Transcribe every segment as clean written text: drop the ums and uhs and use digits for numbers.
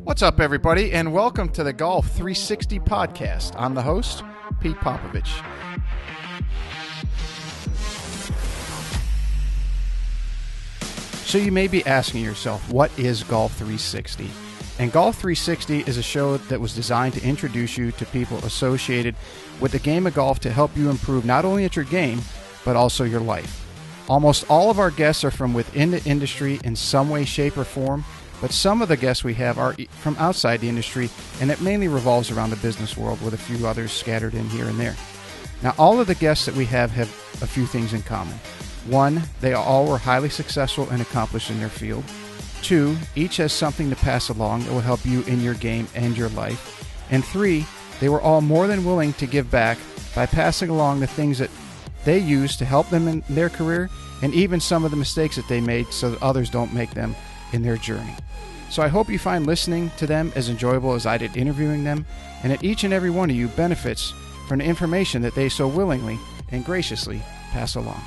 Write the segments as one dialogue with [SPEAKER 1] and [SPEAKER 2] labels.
[SPEAKER 1] What's up, everybody, and welcome to the Golf 360 podcast. I'm the host, Pete Popovich. So you may be asking yourself, what is Golf 360? And Golf 360 is a show that was designed to introduce you to people associated with the game of golf to help you improve not only at your game, but also your life. Almost all of our guests are from within the industry in some way, shape, or form, but some of the guests we have are from outside the industry, and it mainly revolves around the business world with a few others scattered in here and there. Now, all of the guests that we have a few things in common. One, they all were highly successful and accomplished in their field. Two, each has something to pass along that will help you in your game and your life. And three, they were all more than willing to give back by passing along the things that they use to help them in their career, and even some of the mistakes that they made so that others don't make them in their journey. So I hope you find listening to them as enjoyable as I did interviewing them, and that each and every one of you benefits from the information that they so willingly and graciously pass along.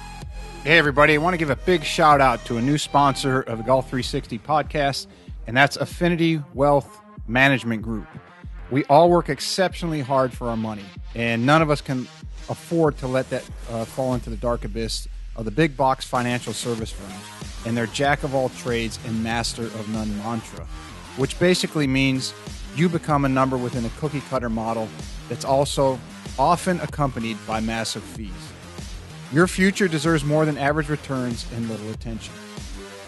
[SPEAKER 1] Hey everybody, I want to give a big shout out to a new sponsor of the Golf 360 podcast, and that's Affinity Wealth Management Group. We all work exceptionally hard for our money, and none of us can afford to let that fall into the dark abyss of the big box financial service firms and their jack of all trades and master of none mantra, which basically means you become a number within a cookie cutter model that's also often accompanied by massive fees. Your future deserves more than average returns and little attention.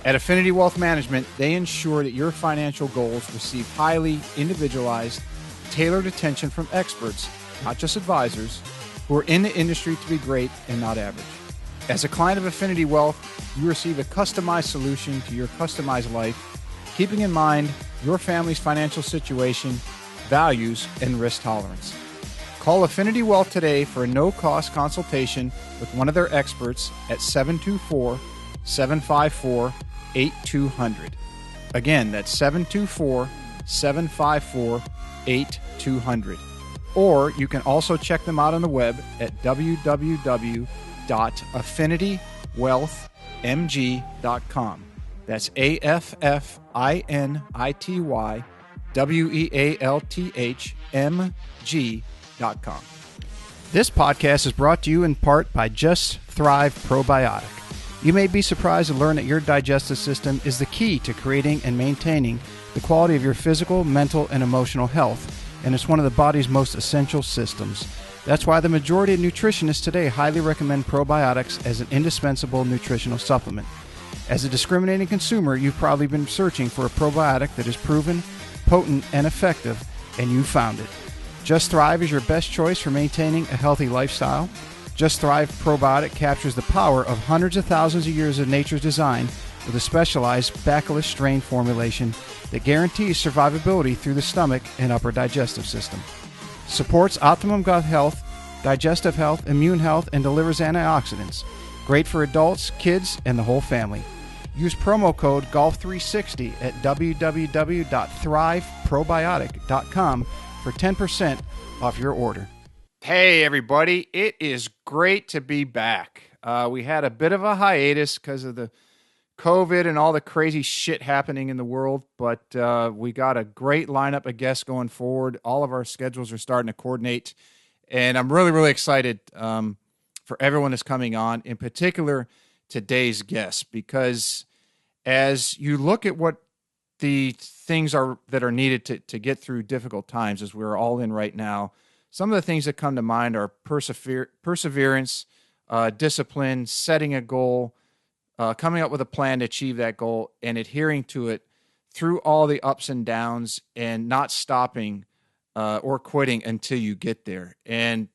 [SPEAKER 1] At Affinity Wealth Management, they ensure that your financial goals receive highly individualized, tailored attention from experts, not just advisors, who are in the industry to be great and not average. As a client of Affinity Wealth, you receive a customized solution to your customized life, keeping in mind your family's financial situation, values, and risk tolerance. Call Affinity Wealth today for a no-cost consultation with one of their experts at 724-754-8200. Again, that's 724-754-8200. Or you can also check them out on the web at www.affinitywealthmg.com. That's AFFINITYWEALTHMG.com. This podcast is brought to you in part by Just Thrive Probiotic. You may be surprised to learn that your digestive system is the key to creating and maintaining the quality of your physical, mental, and emotional health, and it's one of the body's most essential systems. That's why the majority of nutritionists today highly recommend probiotics as an indispensable nutritional supplement. As a discriminating consumer, you've probably been searching for a probiotic that is proven, potent, and effective, and you found it. Just Thrive is your best choice for maintaining a healthy lifestyle. Just Thrive Probiotic captures the power of hundreds of thousands of years of nature's design with a specialized bacillus strain formulation that guarantees survivability through the stomach and upper digestive system. Supports optimum gut health, digestive health, immune health, and delivers antioxidants. Great for adults, kids, and the whole family. Use promo code GOLF360 at www.thriveprobiotic.com for 10% off your order. Hey everybody, it is great to be back. We had a bit of a hiatus because of the COVID and all the crazy shit happening in the world, but we got a great lineup of guests going forward. All of our schedules are starting to coordinate, and I'm really, really excited for everyone that's coming on, in particular today's guests, because as you look at what the things are that are needed to get through difficult times, as we're all in right now, some of the things that come to mind are perseverance, discipline, setting a goal, coming up with a plan to achieve that goal, and adhering to it through all the ups and downs, and not stopping or quitting until you get there. And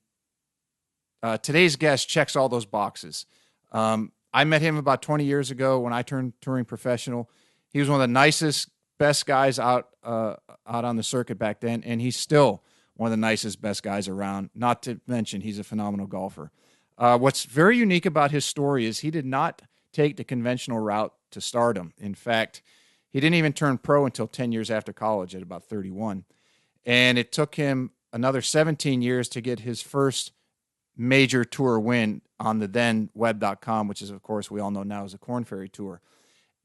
[SPEAKER 1] today's guest checks all those boxes. I met him about 20 years ago when I turned touring professional. He was one of the nicest, best guys out on the circuit back then, and he's still one of the nicest, best guys around, not to mention he's a phenomenal golfer. What's very unique about his story is he did not take the conventional route to stardom. In fact, he didn't even turn pro until 10 years after college at about 31. And it took him another 17 years to get his first major tour win on the then web.com, which is, of course, we all know now is the Korn Ferry Tour.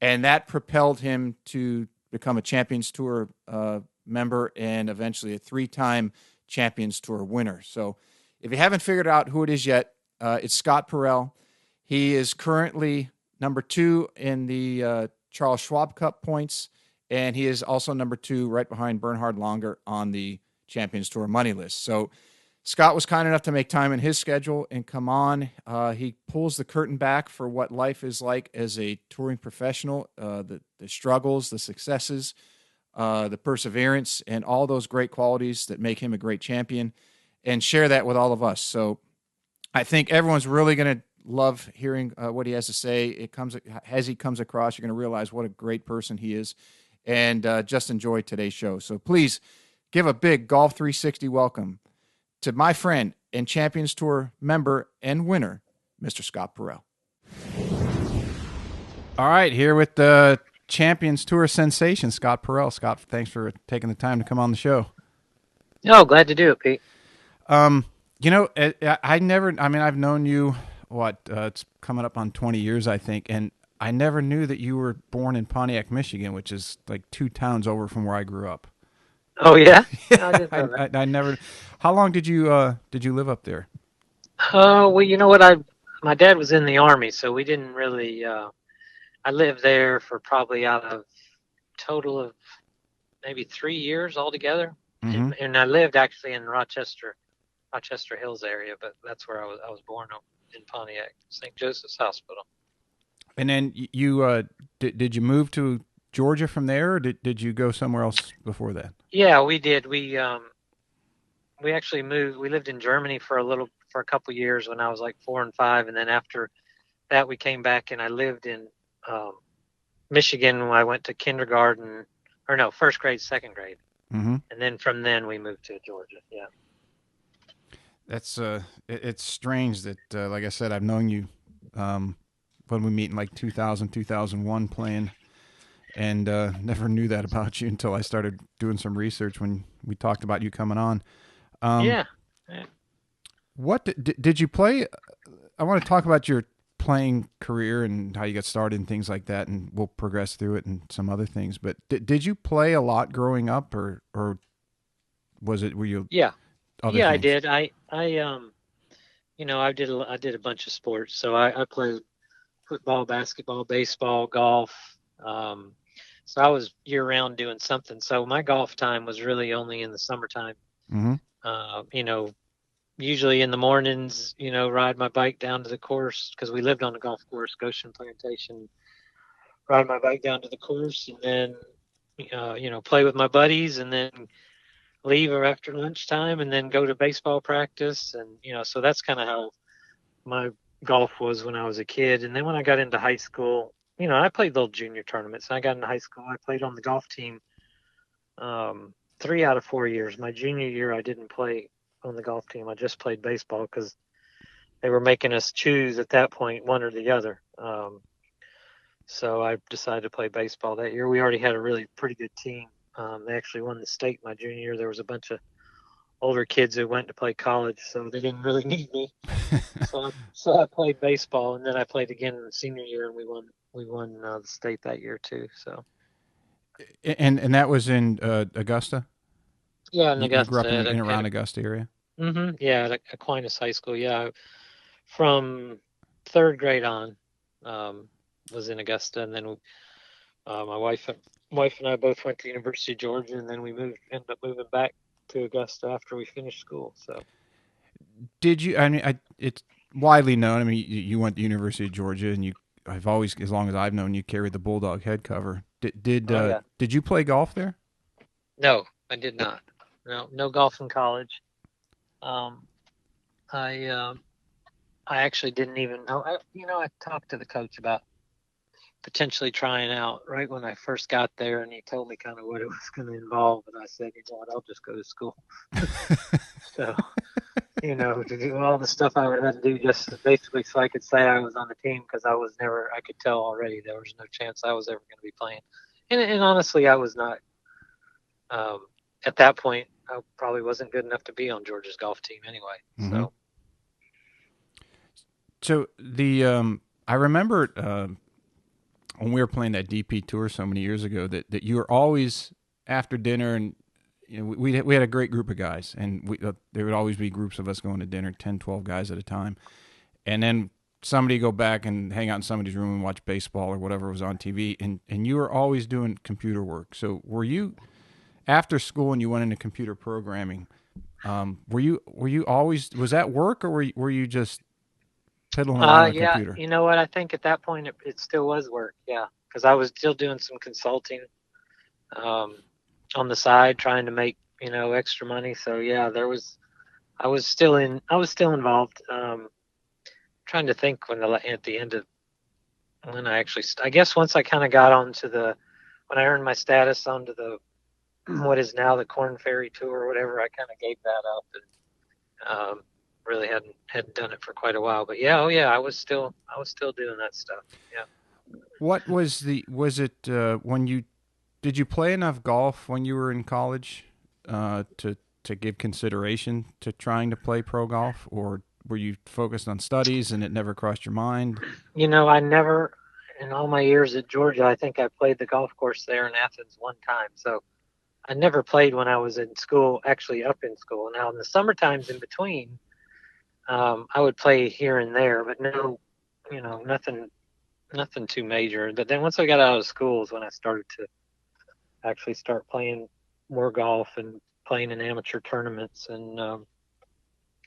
[SPEAKER 1] And that propelled him to become a Champions Tour member and eventually a 3-time Champions Tour winner. So if you haven't figured out who it is yet, it's Scott Parel. He is currently number 2 in the Charles Schwab Cup points, and he is also number 2 right behind Bernhard Langer on the Champions Tour money list. So Scott was kind enough to make time in his schedule and come on. He pulls the curtain back for what life is like as a touring professional, the struggles, the successes, the perseverance, and all those great qualities that make him a great champion, and share that with all of us. So I think everyone's really going to love hearing what he has to say. As he comes across, you're going to realize what a great person he is, and just enjoy today's show. So please give a big Golf 360 welcome to my friend and Champions Tour member and winner, Mr. Scott Parel. All right, here with the Champions Tour sensation, Scott Parel. Scott, thanks for taking the time to come on the show.
[SPEAKER 2] Oh, glad to do it, Pete.
[SPEAKER 1] I've known you, it's coming up on 20 years, I think, and I never knew that you were born in Pontiac, Michigan, which is like 2 towns over from where I grew up.
[SPEAKER 2] Oh, yeah? I didn't know that.
[SPEAKER 1] I never. How long did you live up there?
[SPEAKER 2] Well, you know what? My dad was in the Army, so we didn't really. I lived there for probably out of total of maybe 3 years altogether, and I lived actually in Rochester Hills area, but that's where I was born in Pontiac, St. Joseph's Hospital.
[SPEAKER 1] And then you did you move to Georgia from there, or did you go somewhere else before that?
[SPEAKER 2] Yeah, we did. We actually moved. We lived in Germany for a couple years when I was like 4 and 5, and then after that we came back and I lived in Michigan when I went to kindergarten, or no, first grade, second grade, and then from then we moved to Georgia. Yeah,
[SPEAKER 1] that's it's strange that like I said, I've known you when we meet in like 2000, 2001 playing. And never knew that about you until I started doing some research when we talked about you coming on.
[SPEAKER 2] Yeah.
[SPEAKER 1] What did you play? I want to talk about your playing career and how you got started and things like that, and we'll progress through it and some other things. But did you play a lot growing up, or was it? Were you?
[SPEAKER 2] Yeah.
[SPEAKER 1] Other
[SPEAKER 2] yeah,
[SPEAKER 1] things?
[SPEAKER 2] I did. I did a bunch of sports. So I played football, basketball, baseball, golf. So I was year round doing something. So my golf time was really only in the summertime. Usually in the mornings, ride my bike down to the course because we lived on a golf course, Goshen Plantation. Ride my bike down to the course and then, play with my buddies and then leave after lunchtime and then go to baseball practice. And, so that's kind of how my golf was when I was a kid. And then when I got into high school, I played little junior tournaments. I got into high school. I played on the golf team 3 out of 4 years. My junior year, I didn't play on the golf team. I just played baseball because they were making us choose at that point one or the other. So I decided to play baseball that year. We already had a really pretty good team. They actually won the state my junior year. There was a bunch of older kids who went to play college, so they didn't really need me. So I played baseball, and then I played again in the senior year, and we won the state that year too. So,
[SPEAKER 1] and that was in Augusta.
[SPEAKER 2] Yeah, in Augusta.
[SPEAKER 1] You grew up in around Augusta area.
[SPEAKER 2] Yeah, at Aquinas High School. Yeah, from 3rd grade on, was in Augusta, and then my wife and I both went to the University of Georgia, and then we ended up moving back to Augusta after we finished school. So,
[SPEAKER 1] did you? I mean, it's widely known. I mean, you went to the University of Georgia, and I've always, as long as I've known, you carried the Bulldog head cover. Did you play golf there?
[SPEAKER 2] No, I did not. No golf in college. I actually didn't even know. I talked to the coach about potentially trying out right when I first got there, and he told me kind of what it was going to involve, and I said, you know what, I'll just go to school. So, to do all the stuff I would have to do just basically so I could say I was on the team, because I could tell already there was no chance I was ever going to be playing. And honestly, I was not, at that point, I probably wasn't good enough to be on Georgia's golf team anyway.
[SPEAKER 1] Mm-hmm. So I remember when we were playing that DP tour so many years ago that you were always after dinner and we had a great group of guys, and there would always be groups of us going to dinner, 10, 12 guys at a time. And then somebody go back and hang out in somebody's room and watch baseball or whatever was on TV, and you were always doing computer work. So were you, after school and you went into computer programming, were you always, was that work, or were you just piddling around on a
[SPEAKER 2] Yeah,
[SPEAKER 1] computer?
[SPEAKER 2] you know what? I think at that point it still was work. Yeah, because I was still doing some consulting on the side, trying to make extra money. So yeah, I was still involved. Trying to think at the end of when I guess once I kind of got when I earned my status onto the what is now the Korn Ferry Tour or whatever, I kind of gave that up and really hadn't done it for quite a while. But yeah, I was still doing that stuff. Yeah.
[SPEAKER 1] What was did you play enough golf when you were in college to give consideration to trying to play pro golf, or were you focused on studies and it never crossed your mind?
[SPEAKER 2] I never, in all my years at Georgia, I think I played the golf course there in Athens one time. So I never played when I was in school, actually up in school. Now in the summer times in between, I would play here and there, but no, nothing too major. But then once I got out of school is when I started to actually start playing more golf and playing in amateur tournaments. And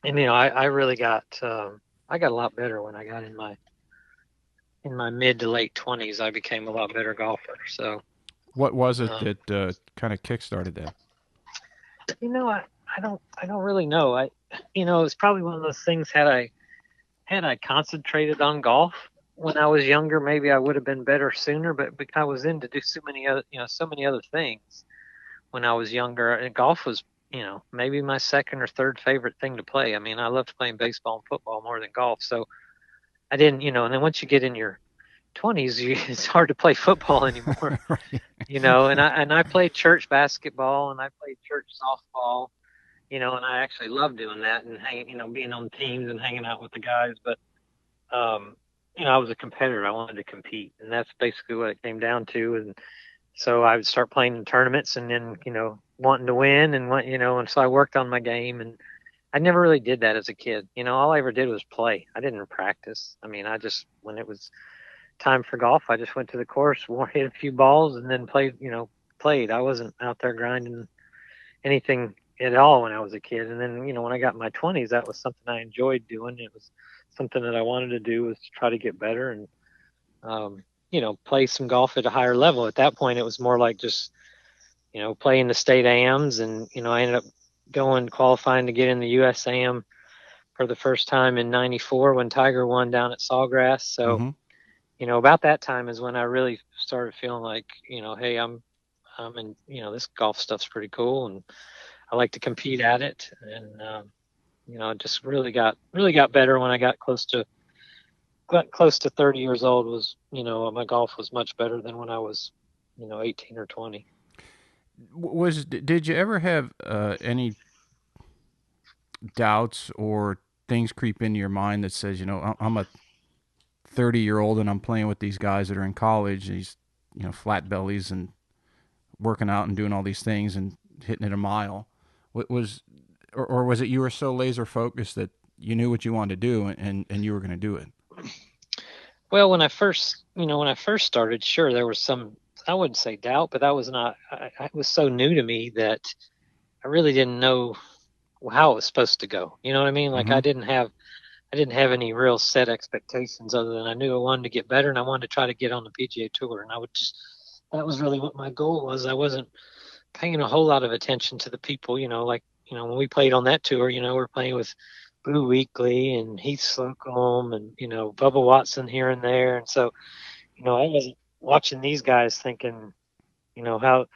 [SPEAKER 2] I really got I got a lot better when I got in my mid to late 20s. I became a lot better golfer. So
[SPEAKER 1] what was it that kind of kick-started that?
[SPEAKER 2] I don't really know. It's probably one of those things. Had I concentrated on golf when I was younger, maybe I would have been better sooner. But I was in to do so many other things when I was younger. And golf was, maybe my second or third favorite thing to play. I mean, I loved playing baseball and football more than golf. So I didn't, and then once you get in your 20s, it's hard to play football anymore.
[SPEAKER 1] Right.
[SPEAKER 2] And I played church basketball and I played church softball. And I actually loved doing that and being on teams and hanging out with the guys. But, I was a competitor. I wanted to compete, and that's basically what it came down to. And so I would start playing in tournaments and then, wanting to win and so I worked on my game, and I never really did that as a kid. All I ever did was play. I didn't practice. I mean, when it was time for golf, I just went to the course, hit a few balls and then played. I wasn't out there grinding anything at all when I was a kid. And then, when I got in my 20s, that was something I enjoyed doing. It was something that I wanted to do, was to try to get better and, play some golf at a higher level. At that point, it was more like just, playing the state AMs. And, I ended up qualifying to get in the US AM for the first time in 94 when Tiger won down at Sawgrass. So,
[SPEAKER 1] Mm-hmm.
[SPEAKER 2] About that time is when I really started feeling like, hey, I'm in, this golf stuff's pretty cool and I like to compete at it. And, I just really got better when I got close to 30 years old. Was, my golf was much better than when I was, 18 or 20.
[SPEAKER 1] Did you ever have any doubts or things creep into your mind that says, I'm a 30-year-old and I'm playing with these guys that are in college, these, flat bellies and working out and doing all these things and hitting it a mile? Was it you were so laser focused that you knew what you wanted to do and you were going to do it?
[SPEAKER 2] Well, when I first started, sure, there was some, I wouldn't say doubt, but that was not, it was so new to me that I really didn't know how it was supposed to go. You know what I mean? Like,
[SPEAKER 1] Mm-hmm.
[SPEAKER 2] I didn't have any real set expectations other than I knew I wanted to get better and I wanted to try to get on the PGA Tour. And that was really what my goal was. I wasn't paying a whole lot of attention to the people, when we played on that tour, we're playing with Boo Weekley and Heath Slocum and, Bubba Watson here and there. And so, I wasn't watching these guys thinking, how,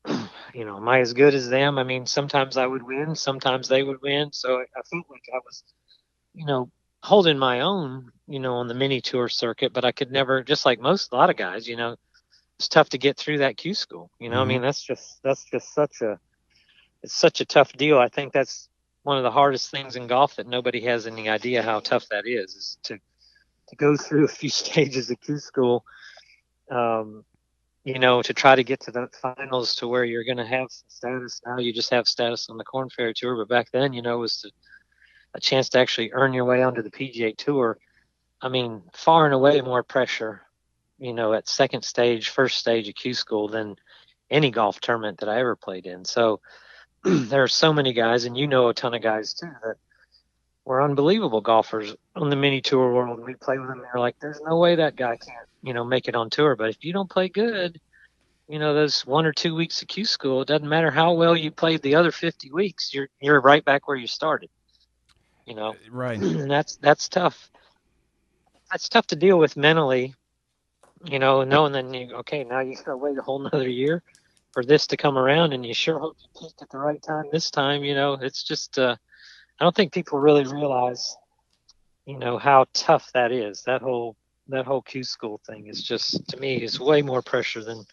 [SPEAKER 2] am I as good as them? I mean, sometimes I would win, sometimes they would win. So I felt like I was, holding my own, on the mini tour circuit, but I could never, just like a lot of guys, it's tough to get through that Q school.
[SPEAKER 1] Mm-hmm.
[SPEAKER 2] I mean, that's just it's such a tough deal. I think that's one of the hardest things in golf that nobody has any idea how tough that is to go through a few stages of Q school. to try to get to the finals to where you're going to have some status. Now you just have status on the Korn Ferry Tour, but back then, it was a chance to actually earn your way onto the PGA Tour. I mean, far and away more pressure, at second stage, first stage of Q School than any golf tournament that I ever played in. So there are so many guys, and a ton of guys too, that were unbelievable golfers on the mini tour world. We play with them, and they're like, there's no way that guy can't, make it on tour. But if you don't play good, those 1 or 2 weeks of Q School, it doesn't matter how well you played the other 50 weeks, you're right back where you started.
[SPEAKER 1] Right.
[SPEAKER 2] And that's tough. That's tough to deal with mentally, knowing that now you gotta wait a whole nother year for this to come around, and you sure hope you peaked at the right time this time. It's just I don't think people really realize, how tough that is. That whole Q School thing is just, to me, is way more pressure than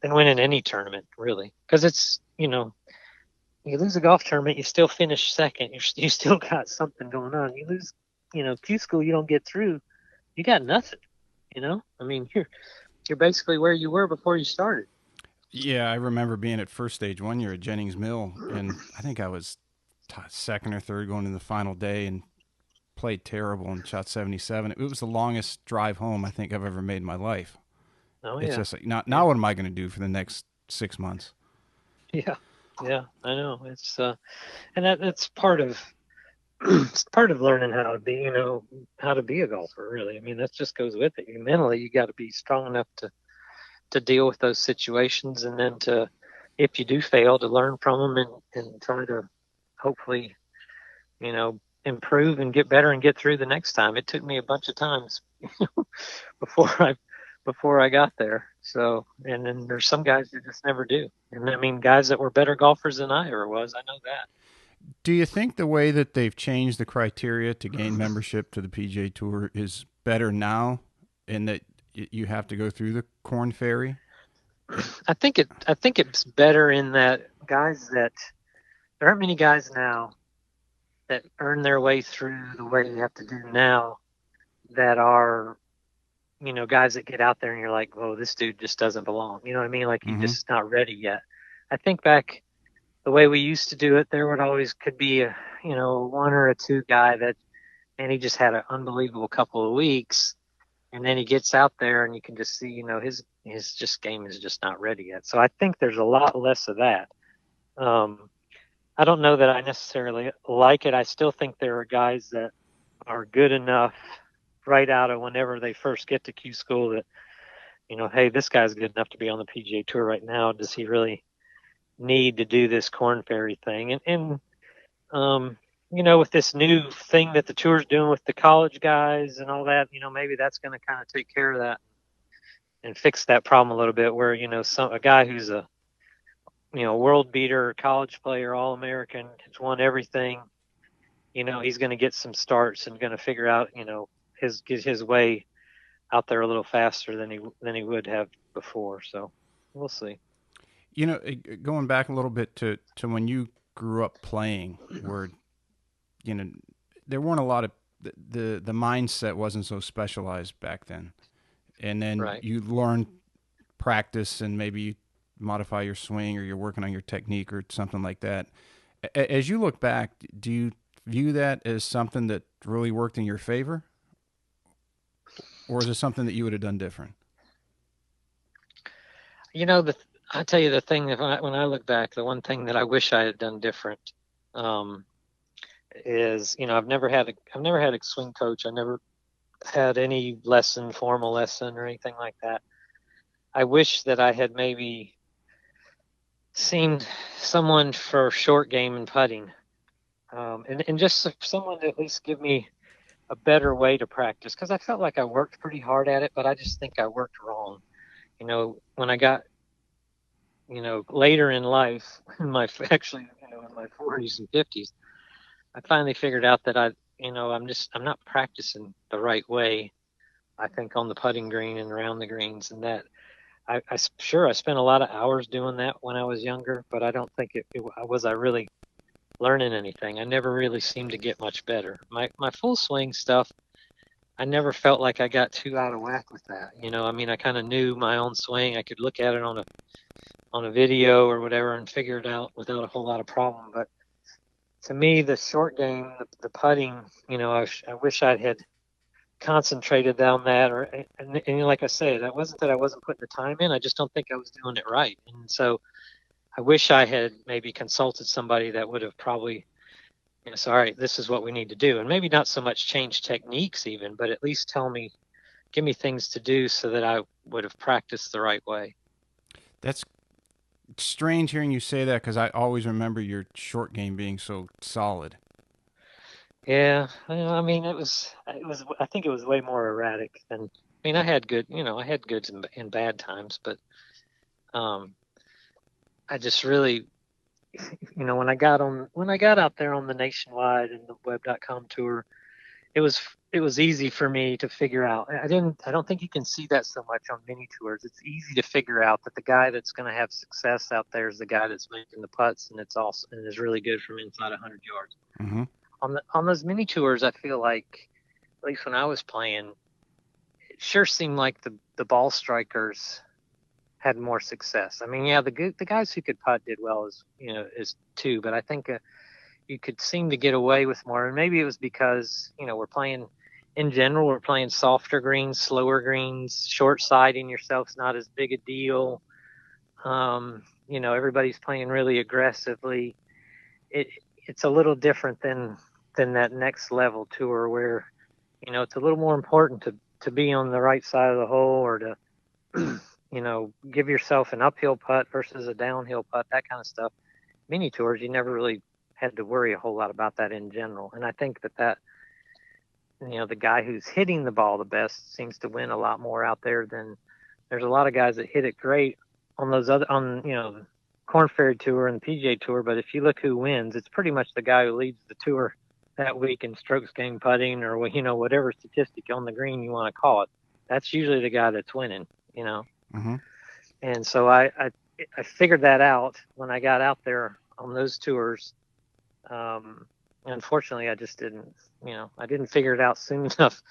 [SPEAKER 2] winning any tournament, really, because it's you lose a golf tournament, you still finish second. You still got something going on. You lose, Q School, you don't get through, you got nothing. I mean, you're basically where you were before you started.
[SPEAKER 1] Yeah, I remember being at first stage one year at Jennings Mill, and I think I was second or third going into the final day and played terrible and shot 77. It was the longest drive home I think I've ever made in my life.
[SPEAKER 2] Oh,
[SPEAKER 1] It's
[SPEAKER 2] yeah.
[SPEAKER 1] just like, now what am I going to do for the next 6 months?
[SPEAKER 2] Yeah. Yeah, I know. It's and that's part of it's part of learning how to be a golfer, really. I mean, that just goes with it. Mentally, you got to be strong enough to deal with those situations, and then if you do fail, to learn from them and try to hopefully, improve and get better and get through the next time. It took me a bunch of times before I got there. So, and then there's some guys who just never do. And I mean, guys that were better golfers than I ever was, I know that.
[SPEAKER 1] Do you think the way that they've changed the criteria to gain membership to the PGA Tour is better now, in that you have to go through the Korn Ferry?
[SPEAKER 2] I think it's better in that there aren't many guys now that earn their way through the way you have to do now, that are, guys that get out there and you're like, whoa, this dude just doesn't belong. You know what I mean? Like, he's just not ready yet. I think back the way we used to do it, there could be a, one or a two guy and he just had an unbelievable couple of weeks, and then he gets out there and you can just see, his game is just not ready yet. So I think there's a lot less of that. I don't know that I necessarily like it. I still think there are guys that are good enough right out of whenever they first get to Q School that, hey, this guy's good enough to be on the PGA Tour right now. Does he really need to do this Korn Ferry thing? And with this new thing that the tour's doing with the college guys and all that, maybe that's going to kind of take care of that and fix that problem a little bit, where, a guy who's a, world beater, college player, All-American, has won everything, he's going to get some starts and going to figure out, get his way out there a little faster than he would have before. So we'll see.
[SPEAKER 1] Going back a little bit to when you grew up playing, where, there weren't a lot of, the mindset wasn't so specialized back then. And then
[SPEAKER 2] Right.
[SPEAKER 1] you learn practice and maybe you modify your swing, or you're working on your technique or something like that. As you look back, do you view that as something that really worked in your favor? Or is it something that you would have done different?
[SPEAKER 2] I tell you the thing, when I look back, the one thing that I wish I had done different, is, I've never had a swing coach. I never had any formal lesson or anything like that. I wish that I had maybe seen someone for short game and putting, and just someone to at least give me a better way to practice, because I felt like I worked pretty hard at it, but I just think I worked wrong. When I got, later in life, in my 40s and 50s, I finally figured out that I'm not practicing the right way, I think, on the putting green and around the greens, and that I spent a lot of hours doing that when I was younger, but I don't think I really learning anything. I never really seemed to get much better. My full swing stuff, I never felt like I got too out of whack with that. I mean, I kind of knew my own swing. I could look at it on a video or whatever and figure it out without a whole lot of problem. But to me, the short game, the putting, I wish I had concentrated on that. And like I said, that wasn't that I wasn't putting the time in. I just don't think I was doing it right. And so I wish I had maybe consulted somebody that would have probably, so, all right, this is what we need to do. And maybe not so much change techniques even, but at least give me things to do so that I would have practiced the right way.
[SPEAKER 1] That's strange hearing you say that, because I always remember your short game being so solid.
[SPEAKER 2] Yeah, I mean, I think it was way more erratic than, I mean, I had goods and bad times, but I just really, when I got out there on the Nationwide and the Web.com tour, it was easy for me to figure out. I don't think you can see that so much on mini tours. It's easy to figure out that the guy that's going to have success out there is the guy that's making the putts and is really good from inside 100 yards.
[SPEAKER 1] Mm-hmm.
[SPEAKER 2] On those mini tours, I feel like, at least when I was playing, it sure seemed like the ball strikers had more success. I mean, yeah, the guys who could putt did well as too, but I think you could seem to get away with more. And maybe it was because we're playing softer greens, slower greens, short siding yourself's not as big a deal. Everybody's playing really aggressively. It's a little different than that next level tour where it's a little more important to be on the right side of the hole, or to give yourself an uphill putt versus a downhill putt, that kind of stuff. Mini tours, you never really had to worry a whole lot about that in general. And I think that the guy who's hitting the ball the best seems to win a lot more out there than there's a lot of guys that hit it great on the Korn Ferry Tour and the PGA Tour. But if you look who wins, it's pretty much the guy who leads the tour that week in strokes gained putting, or whatever statistic on the green you want to call it. That's usually the guy that's winning.
[SPEAKER 1] Mm-hmm.
[SPEAKER 2] And so I figured that out when I got out there on those tours. Unfortunately, I just didn't figure it out soon enough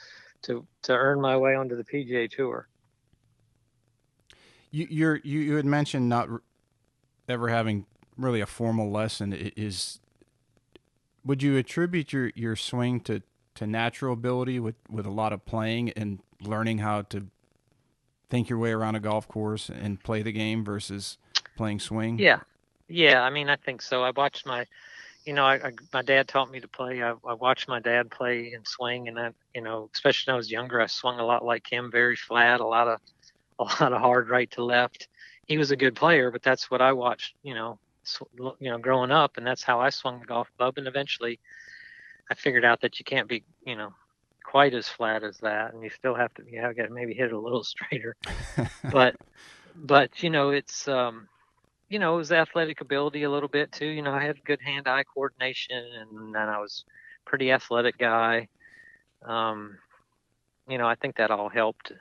[SPEAKER 2] to earn my way onto the PGA Tour.
[SPEAKER 1] You had mentioned not ever having really a formal lesson. Would you attribute your swing to natural ability with a lot of playing and learning how to think your way around a golf course and play the game versus playing swing?
[SPEAKER 2] Yeah. I mean, I think so. I watched my dad taught me to play. I watched my dad play and swing, and especially when I was younger, I swung a lot like him, very flat, a lot of hard right to left. He was a good player, but that's what I watched, growing up, and that's how I swung the golf club. And eventually, I figured out that you can't be, quite as flat as that, and you still have to, got to maybe hit it a little straighter. but it's it was athletic ability a little bit too. I had good hand-eye coordination, and I was a pretty athletic guy. I think that all helped.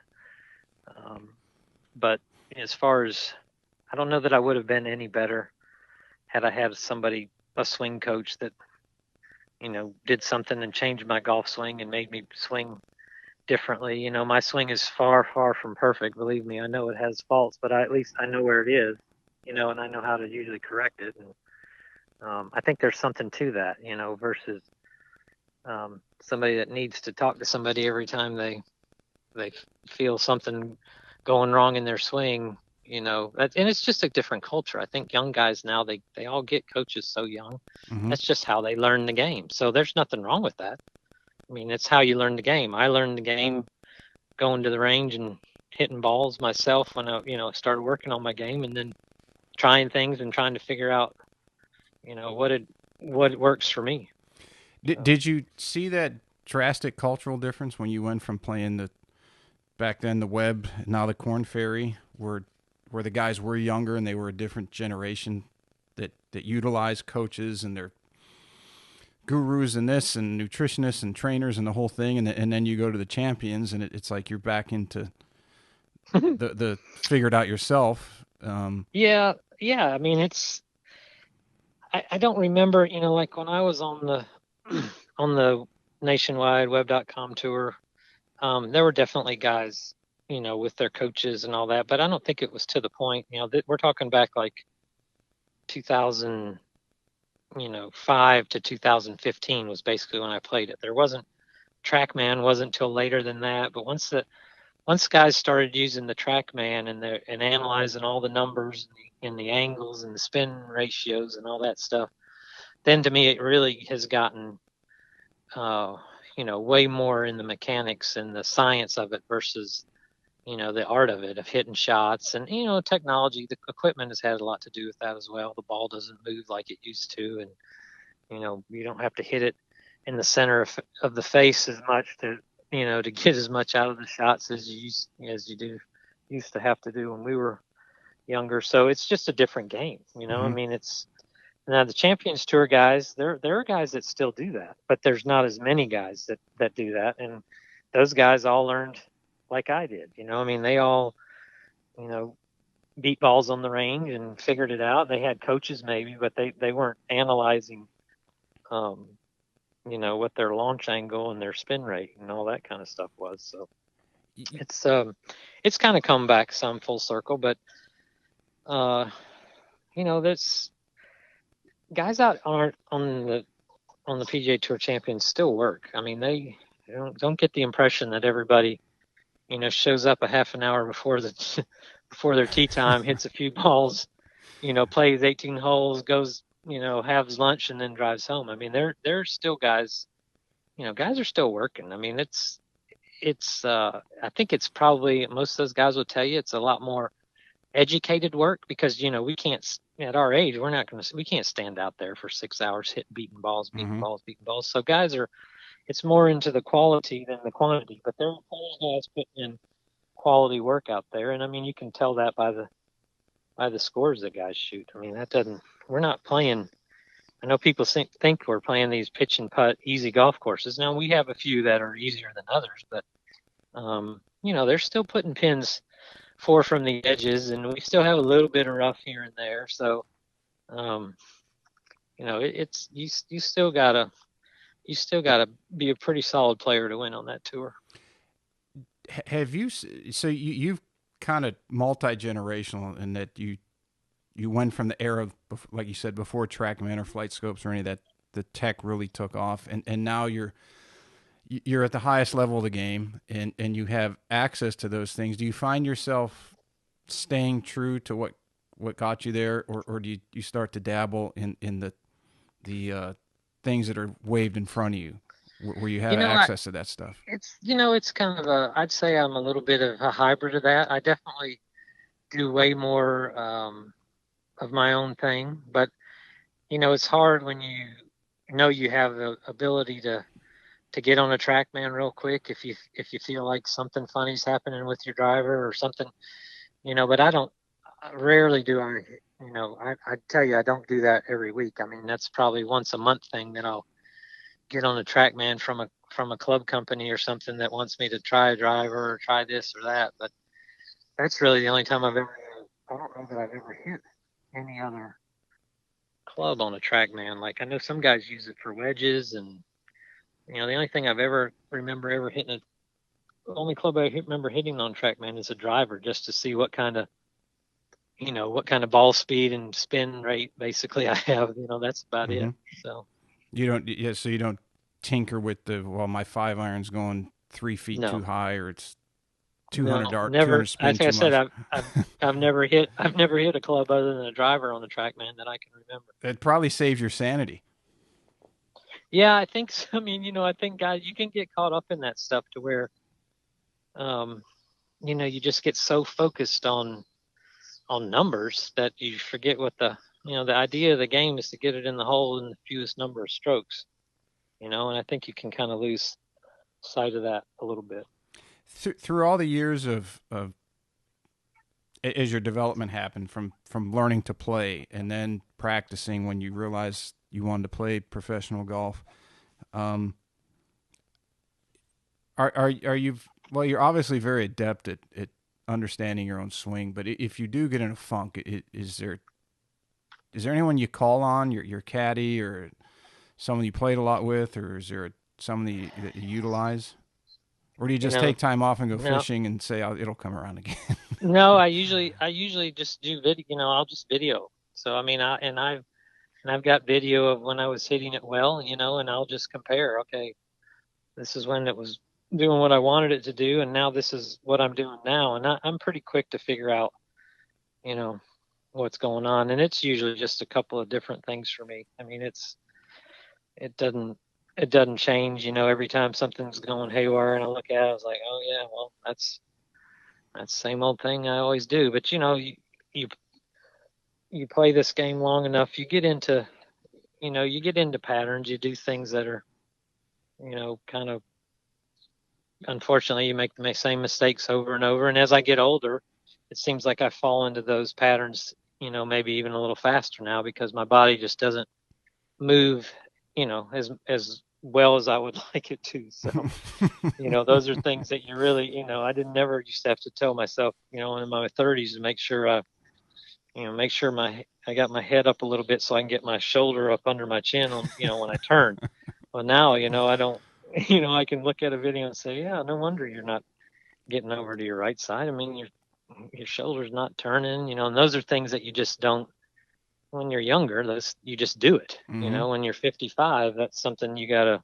[SPEAKER 2] But as far as, I don't know that I would have been any better had I had a swing coach that, did something and changed my golf swing and made me swing differently. My swing is far, far from perfect. Believe me, I know it has faults, but at least I know where it is. And I know how to usually correct it. And I think there's something to that, versus somebody that needs to talk to somebody every time they feel something going wrong in their swing, and it's just a different culture. I think young guys now, they all get coaches so young.
[SPEAKER 1] Mm-hmm.
[SPEAKER 2] That's just how they learn the game. So there's nothing wrong with that. I mean, it's how you learn the game. I learned the game going to the range and hitting balls myself when I, started working on my game, and then trying things and trying to figure out, what works for me.
[SPEAKER 1] Did you see that drastic cultural difference when you went from playing back then the Web, now the Korn Ferry, where the guys were younger and they were a different generation that utilized coaches and their gurus and this and nutritionists and trainers and the whole thing, and then you go to the champions and it's like you're back into the figured out yourself.
[SPEAKER 2] Yeah. I mean, I don't remember, like when I was on the Nationwide Web.com tour, There were definitely guys, with their coaches and all that, but I don't think it was to the point, that we're talking back like 2000, 5 to 2015 was basically when I played it. There wasn't TrackMan wasn't till later than that, but once guys started using the TrackMan and analyzing all the numbers and the angles and the spin ratios and all that stuff, then to me it really has gotten way more in the mechanics and the science of it versus the art of it, of hitting shots. And technology, the equipment has had a lot to do with that as well. The ball doesn't move like it used to, and you don't have to hit it in the center of the face as much to get as much out of the shots as you used to have to do when we were younger. So it's just a different game. I mean, it's now the Champions Tour guys. There are guys that still do that, but there's not as many guys that do that. And those guys all learned like I did. I mean, they all beat balls on the range and figured it out. They had coaches maybe, but they weren't analyzing what their launch angle and their spin rate and all that kind of stuff was. So it's kind of come back some full circle, but that's guys out on the PGA Tour champions still work. I mean, they don't get the impression that everybody shows up a half an hour before their tee time, hits a few balls, plays 18 holes, goes has lunch and then drives home. I mean, there's still guys, guys are still working. I mean, it's I think it's probably, most of those guys will tell you it's a lot more educated work because, we can't, at our age, we can't stand out there for 6 hours beating balls. So guys it's more into the quality than the quantity, but there are guys putting in quality work out there. And I mean, you can tell that by the scores that guys shoot. I mean, we're not playing. I know people think we're playing these pitch and putt easy golf courses. Now we have a few that are easier than others, but they're still putting pins 4 from the edges, and we still have a little bit of rough here and there. So, it's you still gotta be a pretty solid player to win on that tour.
[SPEAKER 1] Have you? So you've kind of multi-generational in that you went from the era of, like you said, before TrackMan or flight scopes or any of that, the tech really took off, and now you're at the highest level of the game, and you have access to those things. Do you find yourself staying true to what got you there, or do you start to dabble in the things that are waved in front of you, where you have access to that stuff?
[SPEAKER 2] It's kind of I'd say I'm a little bit of a hybrid of that. I definitely do way more of my own thing, but it's hard when you have the ability to get on a TrackMan real quick if you feel like something funny's happening with your driver or something, but rarely do I tell you, I don't do that every week. I mean, that's probably once a month thing that I'll get on a TrackMan from a club company or something that wants me to try a driver or try this or that. But that's really the only time I don't know that I've ever hit any other club on a TrackMan. Like, I know some guys use it for wedges, and the only thing I've remember hitting the only club I remember hitting on TrackMan is a driver, just to see what kind of ball speed and spin rate basically I have. That's about it. So
[SPEAKER 1] you don't tinker with my 5-iron's going 3 feet too high, or it's 200
[SPEAKER 2] never.
[SPEAKER 1] 200 spin
[SPEAKER 2] Like I said,
[SPEAKER 1] much.
[SPEAKER 2] I've never hit a club other than a driver on the TrackMan that I can remember.
[SPEAKER 1] It probably saves your sanity.
[SPEAKER 2] Yeah, I think so. I mean, I think guys, you can get caught up in that stuff to where, you just get so focused on numbers that you forget what the idea of the game is to get it in the hole in the fewest number of strokes, and I think you can kind of lose sight of that a little bit.
[SPEAKER 1] Through all the years of as your development happened from learning to play and then practicing when you realized you wanted to play professional golf, are you, well, you're obviously very adept at understanding your own swing, but if you do get in a funk, is there anyone you call on, your caddy or someone you played a lot with, or is there somebody that you utilize? Or do you
[SPEAKER 2] You
[SPEAKER 1] just
[SPEAKER 2] know,
[SPEAKER 1] take time off and go
[SPEAKER 2] no,
[SPEAKER 1] fishing and say, oh, it'll come around again?
[SPEAKER 2] no, I usually just do video, I'll just video. So, I mean, I've got video of when I was hitting it well, and I'll just compare. Okay, this is when it was doing what I wanted it to do, and now this is what I'm doing now. And I'm pretty quick to figure out, you know, what's going on. And it's usually just a couple of different things for me. I mean, it doesn't it doesn't change, every time something's going haywire and I look at it, I was like, oh yeah, well, that's the same old thing I always do. But you you play this game long enough, you get into patterns, you do things that are, kind of, unfortunately, you make the same mistakes over and over. And as I get older, it seems like I fall into those patterns, maybe even a little faster now because my body just doesn't move, as well as I would like it to. So, those are things that you really, I didn't never used to have to tell myself, in my 30s to make sure make sure I got my head up a little bit so I can get my shoulder up under my chin on, when I turn. Well, now, I don't, I can look at a video and say, yeah, no wonder you're not getting over to your right side. I mean, your shoulder's not turning, and those are things that you just don't, when you're younger, you just do it.
[SPEAKER 1] Mm-hmm.
[SPEAKER 2] When you're 55, that's something you gotta,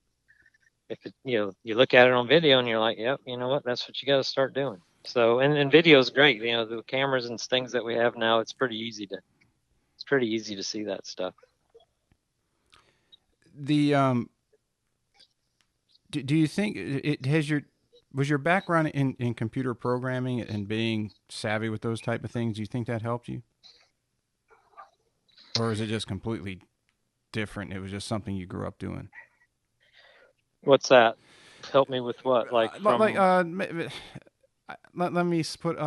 [SPEAKER 2] if it, you look at it on video and you're like, yep, you know what, that's what you got to start doing. So, and video is great. The cameras and things that we have now, it's pretty easy to see that stuff.
[SPEAKER 1] The do you think it has was your background in computer programming and being savvy with those type of things? Do you think that helped you, or is it just completely different? It was just something you grew up doing.
[SPEAKER 2] What's that? Help me with what? Like
[SPEAKER 1] Like
[SPEAKER 2] from?
[SPEAKER 1] let me put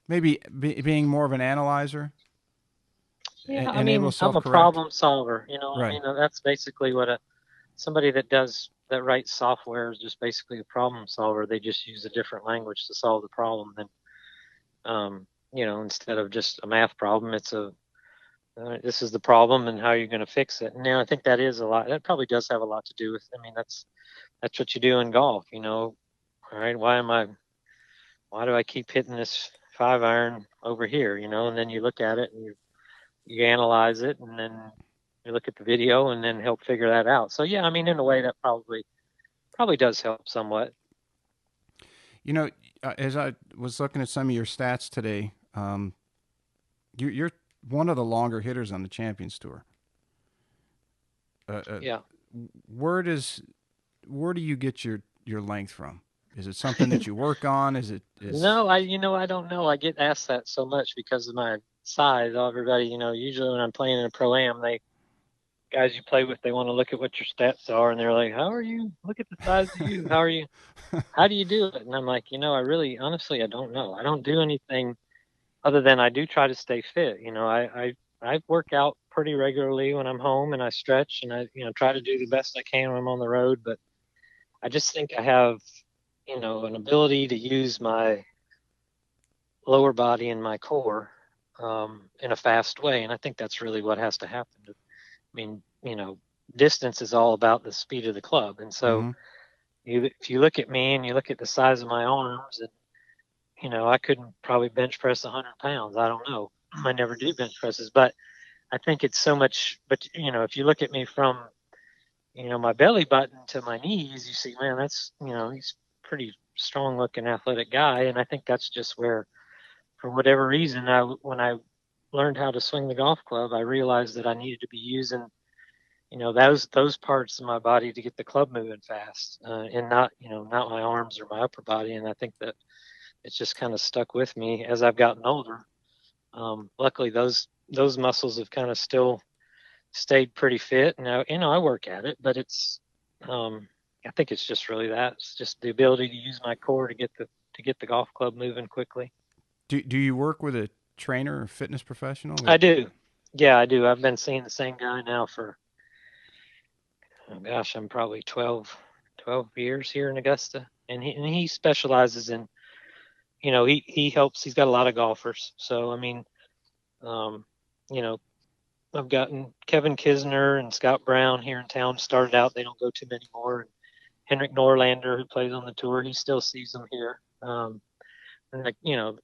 [SPEAKER 1] maybe being more of an analyzer
[SPEAKER 2] Yeah, I
[SPEAKER 1] and able
[SPEAKER 2] mean,
[SPEAKER 1] to
[SPEAKER 2] I'm
[SPEAKER 1] self
[SPEAKER 2] a
[SPEAKER 1] correct.
[SPEAKER 2] problem solver. I
[SPEAKER 1] Right.
[SPEAKER 2] mean, that's basically what somebody that writes software is just basically a problem solver. They just use a different language to solve the problem than, instead of just a math problem, it's this is the problem and how you're going to fix it. And I think that is a lot. That probably does have a lot to do with. I mean, that's what you do in golf. All right, why do I keep hitting this 5-iron over here? And then you look at it and you analyze it, and then you look at the video and then help figure that out. So yeah, I mean, in a way, that probably does help somewhat.
[SPEAKER 1] As I was looking at some of your stats today, you're one of the longer hitters on the Champions Tour.
[SPEAKER 2] Yeah.
[SPEAKER 1] Where does where do you get your length from? Is it something that you work on? Is it is
[SPEAKER 2] No, I don't know. I get asked that so much because of my size. Everybody, usually when I'm playing in a pro-am, guys you play with, they want to look at what your stats are, and they're like, how are you? Look at the size of you. How are you? How do you do it? And I'm like, I really, honestly, I don't know. I don't do anything other than I do try to stay fit. I work out pretty regularly when I'm home, and I stretch, and I, try to do the best I can when I'm on the road. But I just think I have, an ability to use my lower body and my core, in a fast way. And I think that's really what has to happen. I mean, distance is all about the speed of the club. And so
[SPEAKER 1] mm-hmm.
[SPEAKER 2] if you look at me and you look at the size of my arms, and, I couldn't probably bench press 100 pounds. I don't know. I never do bench presses, but I think it's so much. But, if you look at me from, my belly button to my knees, you see, man, that's, he's pretty strong looking athletic guy. And I think that's just where, for whatever reason, when I learned how to swing the golf club, I realized that I needed to be using, those parts of my body to get the club moving fast, and not my arms or my upper body. And I think that it's just kind of stuck with me as I've gotten older. Luckily, those muscles have kind of still stayed pretty fit. Now, I work at it, but I think it's just really that. It's just the ability to use my core to get the golf club moving quickly.
[SPEAKER 1] Do you work with a trainer or fitness professional?
[SPEAKER 2] I do. Yeah, I do. I've been seeing the same guy now for, oh gosh, I'm probably 12 years here in Augusta. And he specializes in, he helps, he's got a lot of golfers. So, I mean, um, you know, I've gotten Kevin Kisner and Scott Brown here in town started out. They don't go too many more. And Henrik Norlander, who plays on the tour, he still sees them here. And like,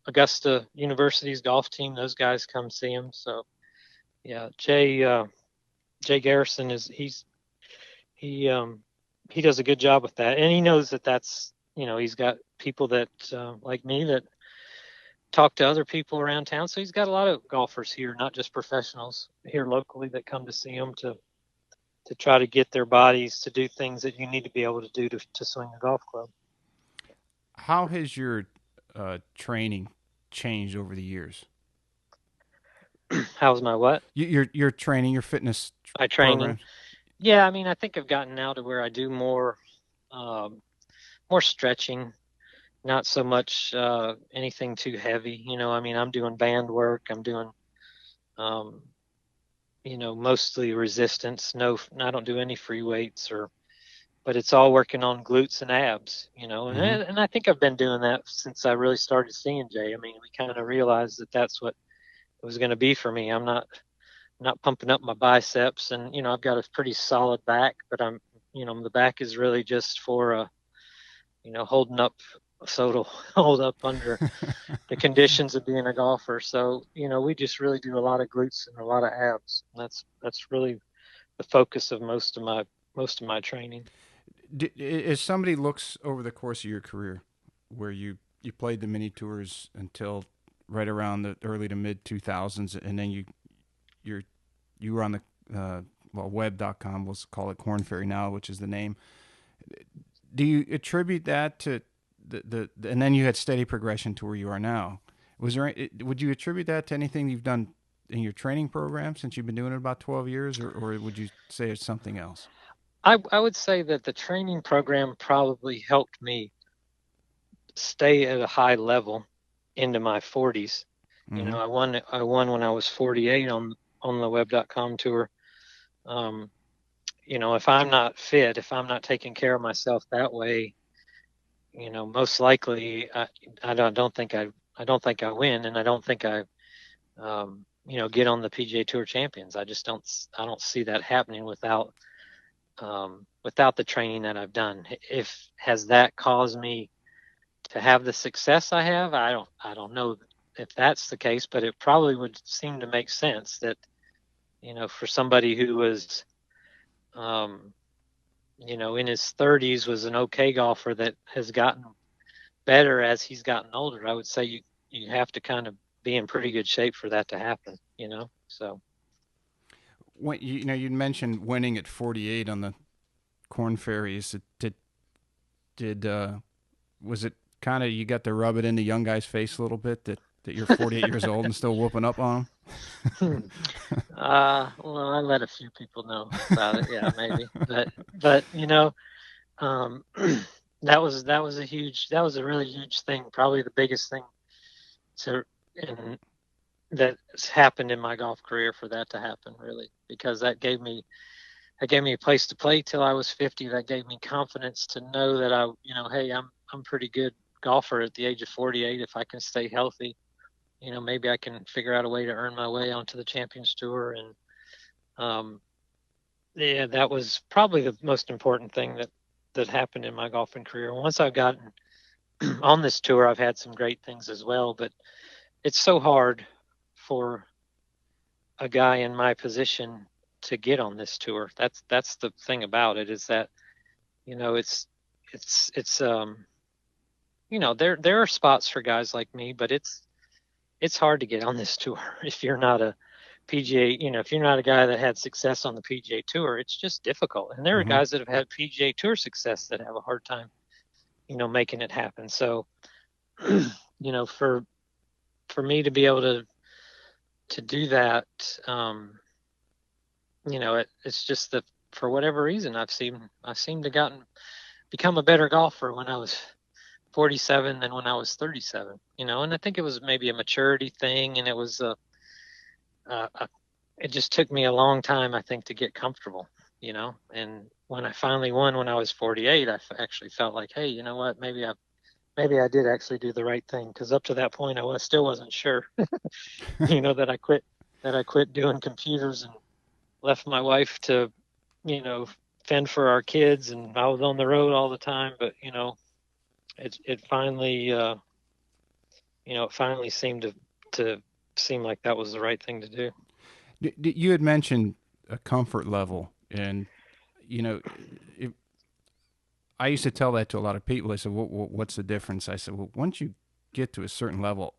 [SPEAKER 2] Augusta University's golf team, those guys come see him. So yeah, Jay Garrison he does a good job with that, and he knows that that's he's got people that like me that talk to other people around town. So he's got a lot of golfers here, not just professionals here locally, that come to see him to try to get their bodies to do things that you need to be able to do to swing a golf club.
[SPEAKER 1] How has your training changed over the years?
[SPEAKER 2] How's my what?
[SPEAKER 1] Your training, your fitness
[SPEAKER 2] My training.
[SPEAKER 1] programs?
[SPEAKER 2] Yeah, I mean, I think I've gotten now to where I do more stretching, not so much anything too heavy. I mean, I'm doing band work. I'm doing, mostly resistance. No, I don't do any free weights but it's all working on glutes and abs, and I think I've been doing that since I really started seeing Jay. I mean, we kind of realized that that's what it was going to be for me. I'm not pumping up my biceps, and I've got a pretty solid back, but the back is really just for holding up, so it'll hold up under the conditions of being a golfer. So we just really do a lot of glutes and a lot of abs. That's really the focus of most of my training.
[SPEAKER 1] As somebody looks over the course of your career, where you played the mini tours until right around the early to mid 2000s, and then you were on the web.com, we'll call it Korn Ferry now, which is the name. Do you attribute that to the and then you had steady progression to where you are now? Would you attribute that to anything you've done in your training program since you've been doing it about 12 years, or would you say it's something else?
[SPEAKER 2] I would say that the training program probably helped me stay at a high level into my 40s.
[SPEAKER 1] Mm-hmm.
[SPEAKER 2] I won when I was 48 on the web.com tour. If I'm not fit, if I'm not taking care of myself that way, most likely I don't think I win, and I don't think I get on the PGA Tour Champions. I don't see that happening without the training that I've done. Has that caused me to have the success I have? I don't know if that's the case, but it probably would seem to make sense that, for somebody who was, in his 30s, was an okay golfer that has gotten better as he's gotten older. I would say you have to kind of be in pretty good shape for that to happen, so.
[SPEAKER 1] When you mentioned winning at 48 on the Korn Ferries. Was it kind of, you got to rub it in the young guy's face a little bit that you're 48 years old and still whooping up on him?
[SPEAKER 2] Well, I let a few people know about it. Yeah, maybe, but that was a really huge thing. Probably the biggest thing that's happened in my golf career for that to happen, really, because that gave me a place to play till I was 50. That gave me confidence to know that hey, I'm pretty good golfer at the age of 48 if I can stay healthy. Maybe I can figure out a way to earn my way onto the Champions Tour. And yeah, that was probably the most important thing that happened in my golfing career. Once I've gotten on this tour, I've had some great things as well, but it's so hard for a guy in my position to get on this tour. That's the thing about it, is that there are spots for guys like me, but it's hard to get on this tour if you're not a PGA, if you're not a guy that had success on the PGA Tour. It's just difficult, and there are guys that have had PGA Tour success that have a hard time making it happen. So for me to be able to do that, it's just that for whatever reason I seem to become a better golfer when I was 47 than when I was 37. And I think it was maybe a maturity thing, and it was it just took me a long time, I think, to get comfortable. And when I finally won when I was 48, I actually felt like, hey, you know what, maybe I did actually do the right thing, because up to that point I still wasn't sure. that I quit doing computers and left my wife to fend for our kids, and I was on the road all the time. But it finally it finally seemed to seem like that was the right thing to do.
[SPEAKER 1] You had mentioned a comfort level, and if, I used to tell that to a lot of people. I said, "What's the difference?" I said, "Well, once you get to a certain level,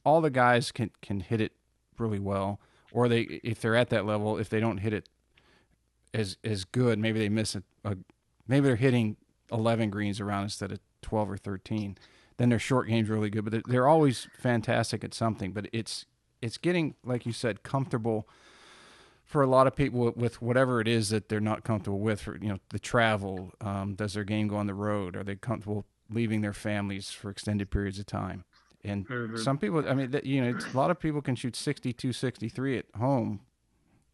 [SPEAKER 1] all the guys can hit it really well, or if they're at that level, if they don't hit it as good, maybe they miss maybe they're hitting 11 greens around instead of 12 or 13. Then their short game's really good, but they're always fantastic at something. But it's getting, like you said, comfortable for a lot of people with whatever it is that they're not comfortable with. For the travel, does their game go on the road? Are they comfortable leaving their families for extended periods of time? And some people, I mean, a lot of people can shoot 62, 63 at home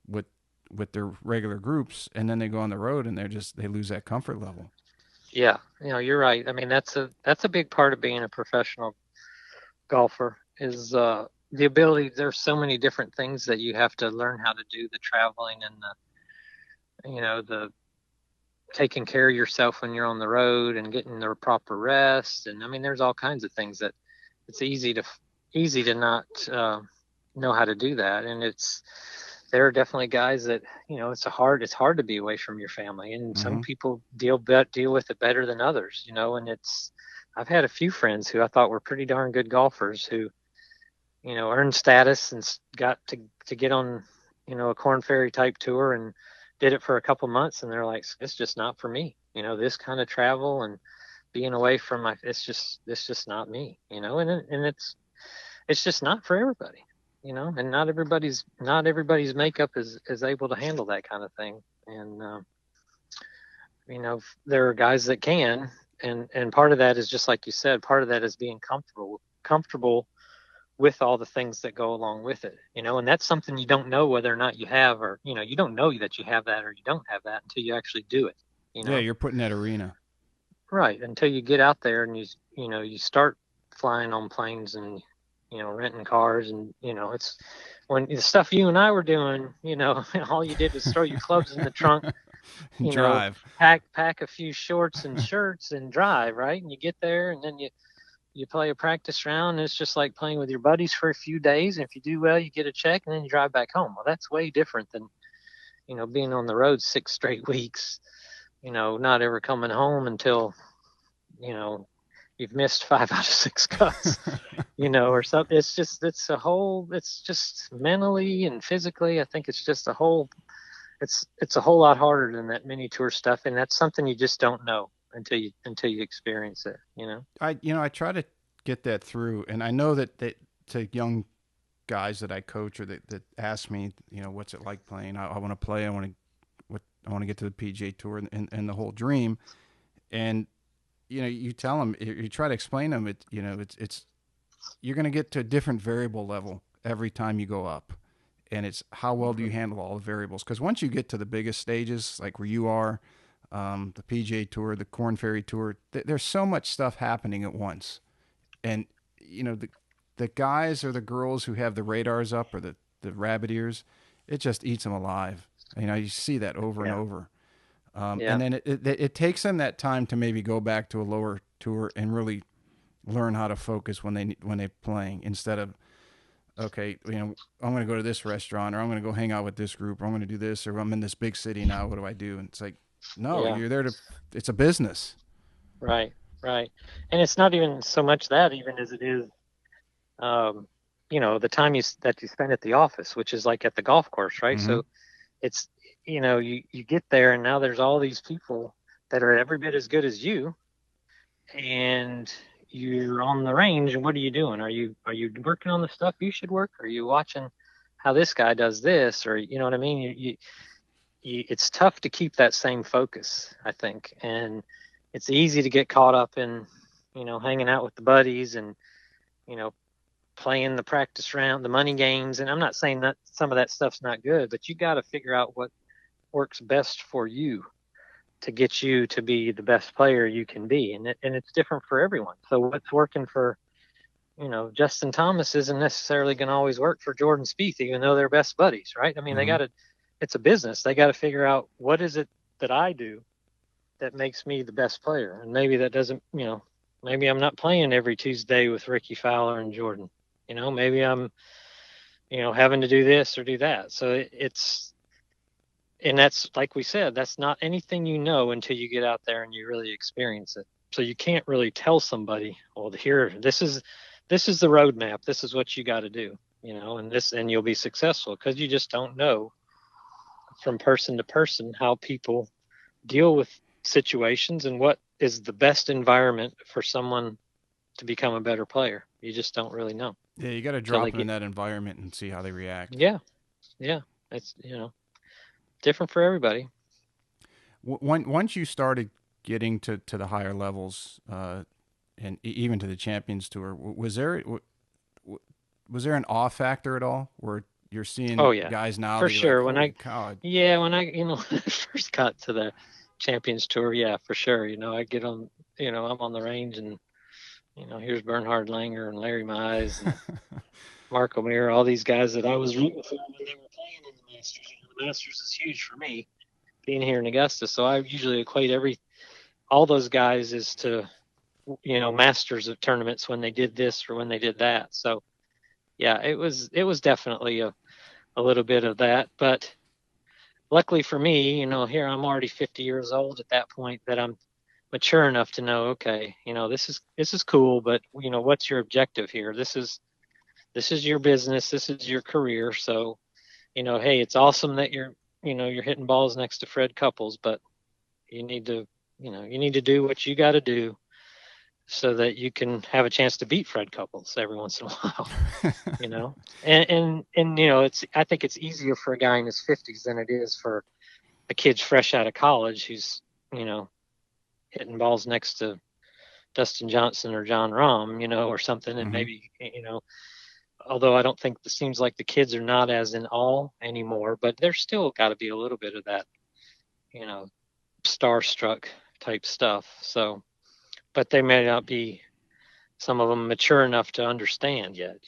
[SPEAKER 1] with their regular groups, and then they go on the road and they lose that comfort level.
[SPEAKER 2] Yeah, you're right. I mean, that's a big part of being a professional golfer is the ability. There's so many different things that you have to learn how to do, the traveling and the taking care of yourself when you're on the road and getting the proper rest. And I mean, there's all kinds of things that it's easy to not know how to do that. And there are definitely guys that it's hard to be away from your family, and some people deal with it better than others. And I've had a few friends who I thought were pretty darn good golfers who earned status and got to get on a Korn Ferry type tour and did it for a couple months, and they're like, it's just not for me. This kind of travel and being away from it's just not me. And it's just not for everybody. And not everybody's makeup is able to handle that kind of thing. And, there are guys that can, and part of that is just like you said, part of that is being comfortable with all the things that go along with it, and that's something you don't know whether or not you have, or, you don't know that you have that or you don't have that until you actually do it,
[SPEAKER 1] Yeah, you're putting that arena.
[SPEAKER 2] Right. Until you get out there and you start flying on planes and, renting cars, and, it's when the stuff you and I were doing, all you did was throw your clubs in the trunk,
[SPEAKER 1] drive,
[SPEAKER 2] pack a few shorts and shirts and drive, right? And you get there and then you play a practice round, and it's just like playing with your buddies for a few days. And if you do well, you get a check and then you drive back home. Well, that's way different than, being on the road 6 straight weeks, not ever coming home until, you've missed 5 out of 6 cuts, or something. It's just mentally and physically, I think it's just it's a whole lot harder than that mini tour stuff. And that's something you just don't know until you experience it,
[SPEAKER 1] I try to get that through. And I know that to young guys that I coach or that ask me, what's it like playing? I want to play. I want to get to the PGA Tour and the whole dream. And, you tell them, you try to explain to them, it's you're going to get to a different variable level every time you go up. And it's how well do you handle all the variables? Because once you get to the biggest stages, like where you are, the PGA Tour, the Korn Ferry Tour, there's so much stuff happening at once. And, the guys or the girls who have the radars up or the rabbit ears, it just eats them alive. You see that over and over. And then it takes them that time to maybe go back to a lower tour and really learn how to focus when they're playing, instead of, okay, I'm going to go to this restaurant, or I'm going to go hang out with this group, or I'm going to do this, or I'm in this big city now. What do I do? And it's like, no, you're there it's a business.
[SPEAKER 2] Right. And it's not even so much that, even as it is, the time that you spend at the office, which is like at the golf course, right?
[SPEAKER 1] Mm-hmm.
[SPEAKER 2] So it's, you get there, and now there's all these people that are every bit as good as you, and you're on the range, and what are you doing? Are you working on the stuff you should work? Are you watching how this guy does this? Or, you know what I mean? It's tough to keep that same focus, I think. And it's easy to get caught up in, hanging out with the buddies and, playing the practice round, the money games. And I'm not saying that some of that stuff's not good, but you got to figure out what works best for you to get you to be the best player you can be. And it's different for everyone. So what's working for, Justin Thomas isn't necessarily going to always work for Jordan Spieth, even though they're best buddies, right? I mean, it's a business. They got to figure out what is it that I do that makes me the best player. And maybe that doesn't, maybe I'm not playing every Tuesday with Ricky Fowler and Jordan. Maybe I'm, having to do this or do that. So and that's, like we said, that's not anything until you get out there and you really experience it. So you can't really tell somebody, well, here, this is the roadmap. This is what you got to do, and you'll be successful, because you just don't know from person to person how people deal with situations and what is the best environment for someone to become a better player. You just don't really know.
[SPEAKER 1] Yeah, you got to drop them in that environment and see how they react.
[SPEAKER 2] Yeah. It's different for everybody.
[SPEAKER 1] Once you started getting to the higher levels, and even to the Champions Tour, was there an awe factor at all, where you're seeing guys now?
[SPEAKER 2] For sure.
[SPEAKER 1] Like,
[SPEAKER 2] when I first got to the Champions Tour, yeah, for sure. I get on, I'm on the range, and here's Bernhard Langer and Larry Mize and Mark O'Meara, all these guys that I was rooting for when they were playing in the Masters. The Masters is huge for me, being here in Augusta. So I usually equate all those guys as to, Masters of tournaments when they did this or when they did that. So yeah, it was definitely a little bit of that. But luckily for me, here I'm already 50 years old at that point, that I'm mature enough to know, okay, this is cool, but what's your objective here? This is your business. This is your career. So, hey, it's awesome that you're hitting balls next to Fred Couples, but you need to do what you got to do so that you can have a chance to beat Fred Couples every once in a while, and I think it's easier for a guy in his 50s than it is for a kid fresh out of college who's, hitting balls next to Dustin Johnson or John Rahm, or something. And maybe, although I don't think it seems like the kids are not as in awe anymore, but there's still got to be a little bit of that, starstruck type stuff. So, but they may not be, some of them, mature enough to understand yet.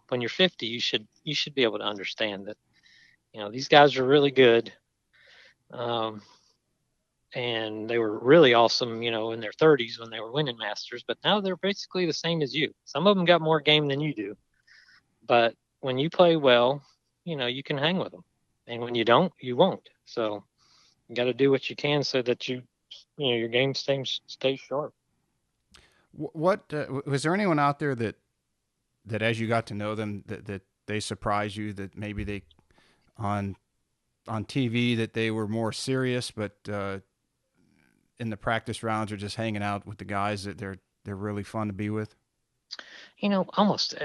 [SPEAKER 2] When you're 50, you should be able to understand that, these guys are really good. And they were really awesome, in their 30s when they were winning Masters, but now they're basically the same as you. Some of them got more game than you do, but when you play well, you can hang with them, and when you don't, you won't. So you got to do what you can so that your game stays sharp.
[SPEAKER 1] What was there anyone out there that as you got to know them, that they surprised you, that maybe they on TV that they were more serious, but in the practice rounds are just hanging out with the guys, that they're really fun to be with?
[SPEAKER 2] Almost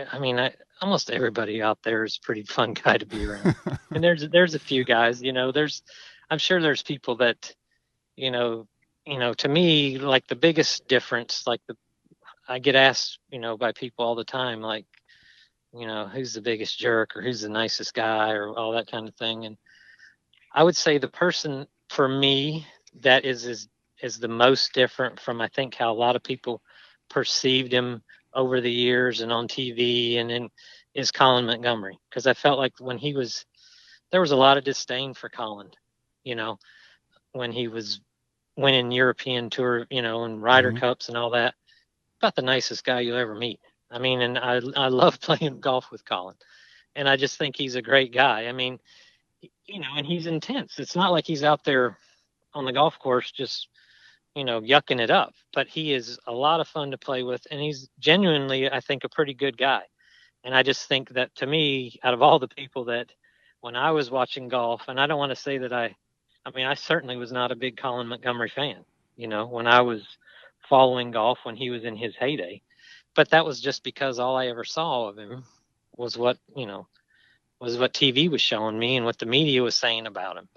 [SPEAKER 2] everybody out there is a pretty fun guy to be around. And there's a few guys, I'm sure there's people that, to me, like the biggest difference, I get asked, by people all the time, like, who's the biggest jerk, or who's the nicest guy, or all that kind of thing. And I would say the person for me that is the most different from, I think, how a lot of people perceived him over the years and on TV and in, is Colin Montgomery. Because I felt like there was a lot of disdain for Colin, when he was winning European Tour, and Ryder Cups and all that. About the nicest guy you'll ever meet. I mean, and I love playing golf with Colin, and I just think he's a great guy. I mean, and he's intense. It's not like he's out there on the golf course just, yucking it up, but he is a lot of fun to play with, and he's genuinely, I think, a pretty good guy. And I just think that, to me, out of all the people that, when I was watching golf, and I don't want to say that I certainly was not a big Colin Montgomery fan, when I was following golf when he was in his heyday, but that was just because all I ever saw of him was what TV was showing me and what the media was saying about him.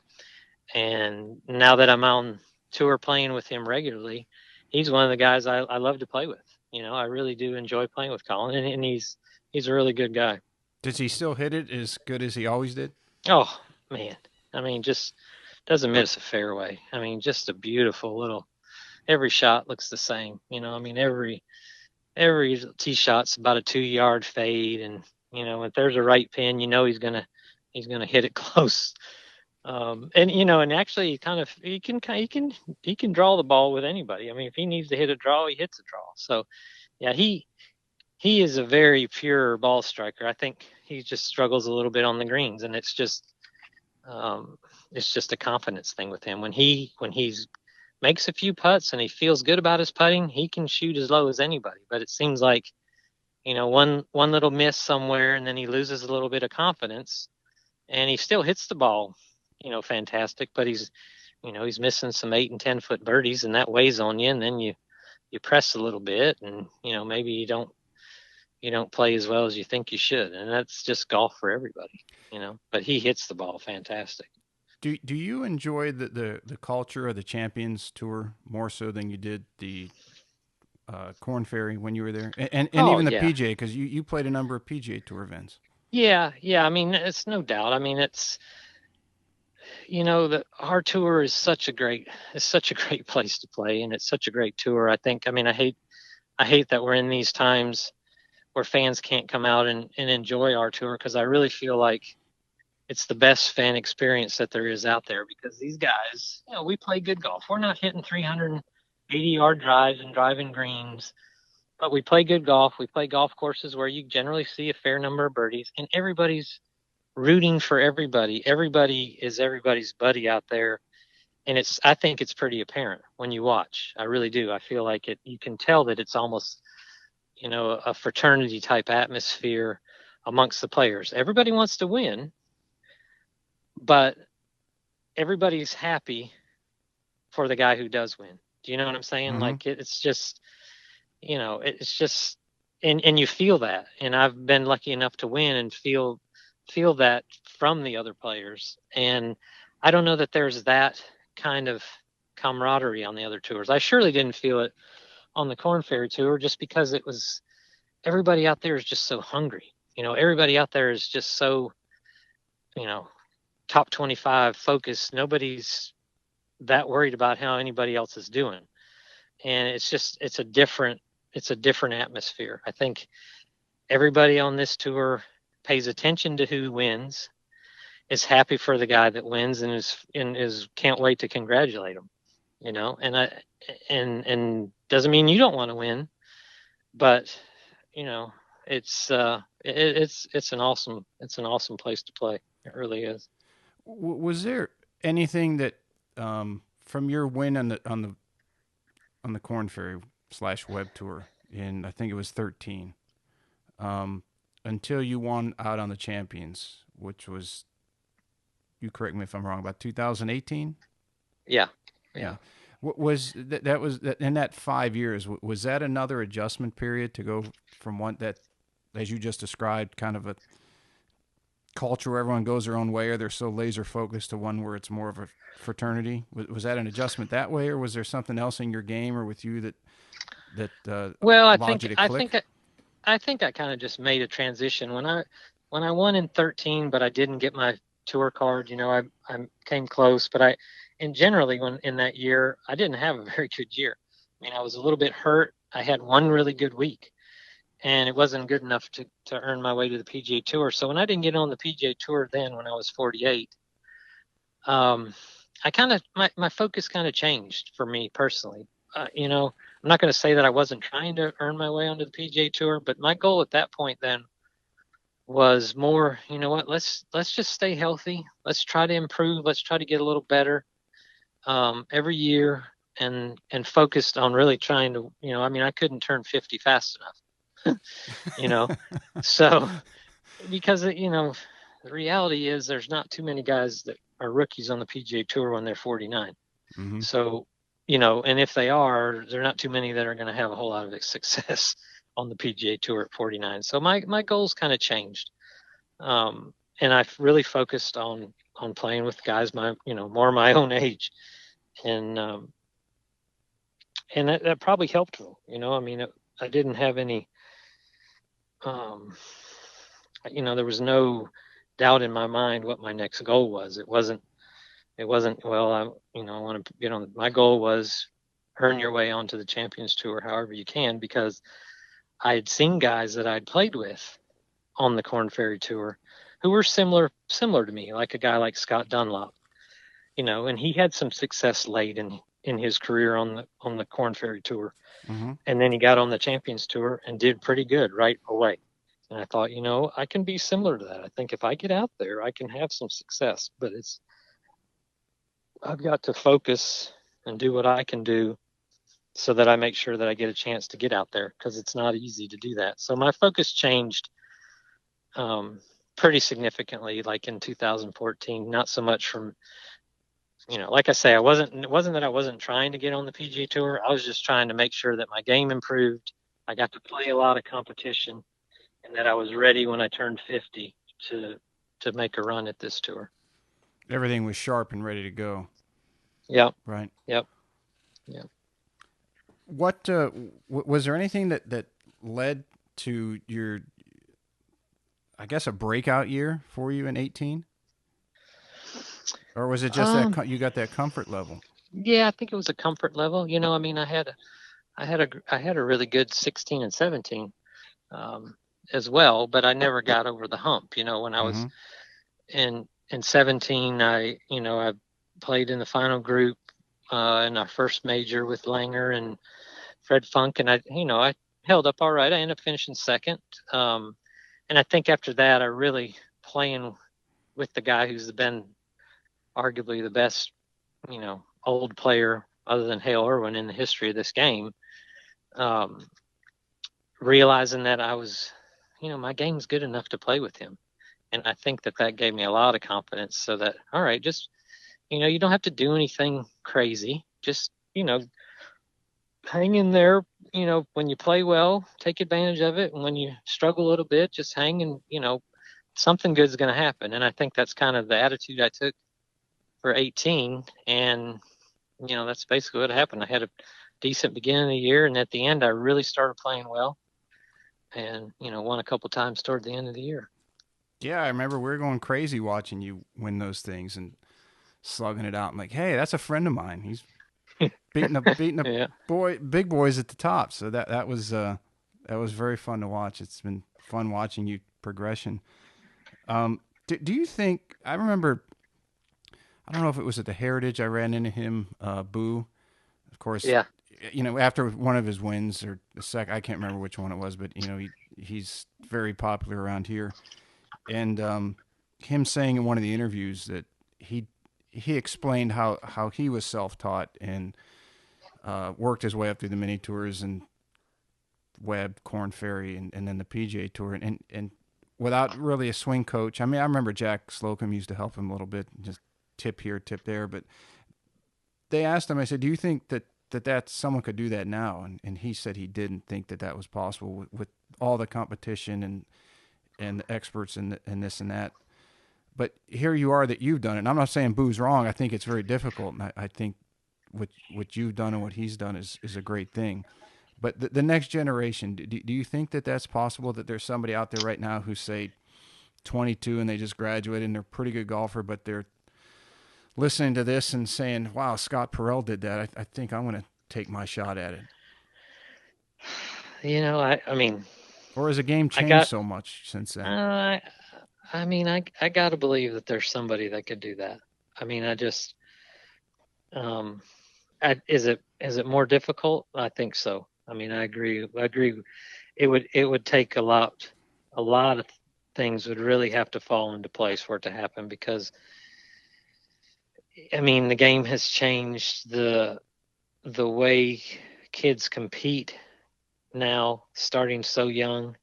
[SPEAKER 2] And now that I'm on tour playing with him regularly, he's one of the guys I love to play with. I really do enjoy playing with Colin, and he's a really good guy.
[SPEAKER 1] Does he still hit it as good as he always did?
[SPEAKER 2] Oh man, just doesn't miss a fairway. Just a beautiful little. Every shot looks the same, every tee shot's about a 2-yard fade, and if there's a right pin, he's gonna hit it close And and actually, he can draw the ball with anybody. I mean, if he needs to hit a draw, he hits a draw. So yeah, he is a very pure ball striker. I think he just struggles a little bit on the greens, and it's just a confidence thing with him. When he's makes a few putts and he feels good about his putting, he can shoot as low as anybody. But it seems like one little miss somewhere, and then he loses a little bit of confidence, and he still hits the ball, fantastic. But he's missing some 8 and 10 foot birdies, and that weighs on you. And then you press a little bit, and maybe you don't play as well as you think you should, and that's just golf for everybody. But he hits the ball fantastic.
[SPEAKER 1] Do you enjoy the culture of the Champions Tour more so than you did the Korn Ferry when you were there, and
[SPEAKER 2] Oh
[SPEAKER 1] even the
[SPEAKER 2] yeah,
[SPEAKER 1] PGA, because you played a number of PGA Tour events?
[SPEAKER 2] yeah. I mean, it's no doubt. I mean, it's that our tour is such a great place to play, and it's such a great tour. I think. I mean, I hate that we're in these times where fans can't come out and enjoy our tour, because I really feel like it's the best fan experience that there is out there, because these guys, we play good golf. We're not hitting 380-yard drives and driving greens, but we play good golf. We play golf courses where you generally see a fair number of birdies, and everybody's rooting for everybody. Everybody is everybody's buddy out there. And I think it's pretty apparent when you watch. I really do. I feel like you can tell that it's almost, a fraternity type atmosphere amongst the players. Everybody wants to win, but everybody's happy for the guy who does win. Do you know what I'm saying?
[SPEAKER 1] Mm-hmm.
[SPEAKER 2] Like it's just, it's just, and you feel that. And I've been lucky enough to win and feel that from the other players. And I don't know that there's that kind of camaraderie on the other tours. I surely didn't feel it on the Korn Ferry Tour, just because everybody out there is just so hungry. Everybody out there is just so, you know, top 25 focused. Nobody's that worried about how anybody else is doing. And it's a different atmosphere. I think everybody on this tour pays attention to who wins, is happy for the guy that wins, and is can't wait to congratulate him. And doesn't mean you don't want to win, but it's it's an awesome place to play. It really is.
[SPEAKER 1] Was there anything that from your win on the Korn Ferry / Web Tour in, I think it was 13, until you won out on the Champions, which was, you correct me if I'm wrong, about 2018?
[SPEAKER 2] Yeah.
[SPEAKER 1] Yeah. Was that was that in that 5 years? Was that another adjustment period to go from one that, as you just described, kind of a culture where everyone goes their own way, or they're so laser focused, to one where it's more of a fraternity? Was that an adjustment that way, or was there something else in your game or with you that
[SPEAKER 2] Well,
[SPEAKER 1] allowed you to click?
[SPEAKER 2] I think I kind of just made a transition when I won in 13, but I didn't get my tour card. I came close, but and generally when in that year, I didn't have a very good year. I mean, I was a little bit hurt. I had one really good week, and it wasn't good enough to earn my way to the PGA Tour. So when I didn't get on the PGA Tour then, when I was 48, I kind of my focus kind of changed for me personally. I'm not going to say that I wasn't trying to earn my way onto the PGA Tour, but my goal at that point then was more, what, let's just stay healthy. Let's try to improve. Let's try to get a little better every year, and focused on really trying to, I mean, I couldn't turn 50 fast enough, you know. So because the reality is there's not too many guys that are rookies on the PGA Tour when they're 49.
[SPEAKER 1] Mm-hmm.
[SPEAKER 2] So, and if they are, there are not too many that are going to have a whole lot of success on the PGA Tour at 49. So my goals kind of changed. And I've really focused on playing with guys more my own age. And that probably helped me. I mean, I didn't have any, there was no doubt in my mind what my next goal was. It wasn't, well, I want to get on. My goal was earn your way onto the Champions Tour however you can, because I had seen guys that I'd played with on the Korn Ferry Tour who were similar to me, like a guy like Scott Dunlop, and he had some success late in his career on the Korn Ferry Tour.
[SPEAKER 1] Mm-hmm.
[SPEAKER 2] And then he got on the Champions Tour and did pretty good right away. And I thought, I can be similar to that. I think if I get out there, I can have some success. But I've got to focus and do what I can do so that I make sure that I get a chance to get out there, because it's not easy to do that. So my focus changed pretty significantly, like in 2014. Not so much from, like I say, it wasn't that I wasn't trying to get on the PGA Tour. I was just trying to make sure that my game improved. I got to play a lot of competition, and that I was ready when I turned 50 to make a run at this tour.
[SPEAKER 1] Everything was sharp and ready to go.
[SPEAKER 2] Yep.
[SPEAKER 1] Right.
[SPEAKER 2] Yep. Yep.
[SPEAKER 1] What was there anything that led to your, I guess, a breakout year for you in 18? Or was it just that you got that comfort level?
[SPEAKER 2] Yeah, I think it was a comfort level. I mean, I had a really good 16 and 17 as well, but I never got over the hump. When I was in 17, I played in the final group in our first major with Langer and Fred Funk, and I held up all right. I ended up finishing second, and I think after that, I really playing with the guy who's been arguably the best, old player other than Hale Irwin in the history of this game. Realizing that I was, my game's good enough to play with him. And I think that gave me a lot of confidence, so that, all right, just, you don't have to do anything crazy. Just, hang in there. When you play well, take advantage of it. And when you struggle a little bit, just hang and, something good is going to happen. And I think that's kind of the attitude I took for 18. And, that's basically what happened. I had a decent beginning of the year, and at the end, I really started playing well, and, won a couple times toward the end of the year.
[SPEAKER 1] Yeah, I remember we were going crazy watching you win those things and slugging it out. I'm like, hey, that's a friend of mine. He's beating the
[SPEAKER 2] Yeah.
[SPEAKER 1] big boys at the top. So that was very fun to watch. It's been fun watching you progression. Do you think, I remember, I don't know if it was at the Heritage, I ran into him, Boo, of course.
[SPEAKER 2] Yeah.
[SPEAKER 1] After one of his wins, or the second, I can't remember which one it was, but he's very popular around here. And him saying in one of the interviews that he explained how he was self-taught and worked his way up through the mini tours and Webb, Korn Ferry, and then the PGA Tour, and without really a swing coach. I mean, I remember Jack Slocum used to help him a little bit, just tip here, tip there. But they asked him, I said, do you think that someone could do that now? And he said he didn't think that was possible with all the competition and the experts and this and that. But here you are, that you've done it. And I'm not saying Boo's wrong. I think it's very difficult. And I think what you've done and what he's done is a great thing. But the next generation, do you think that that's possible, that there's somebody out there right now who's, say, 22 and they just graduated and they're a pretty good golfer, but they're listening to this and saying, wow, Scott Parel did that. I think I'm going to take my shot at it.
[SPEAKER 2] I mean,
[SPEAKER 1] or has the game changed so much since then?
[SPEAKER 2] I mean, I got to believe that there's somebody that could do that. I mean, I just, is it more difficult? I think so. I mean, I agree. It would take a lot of things would really have to fall into place for it to happen, because, I mean, the game has changed. The way kids compete now, starting so young,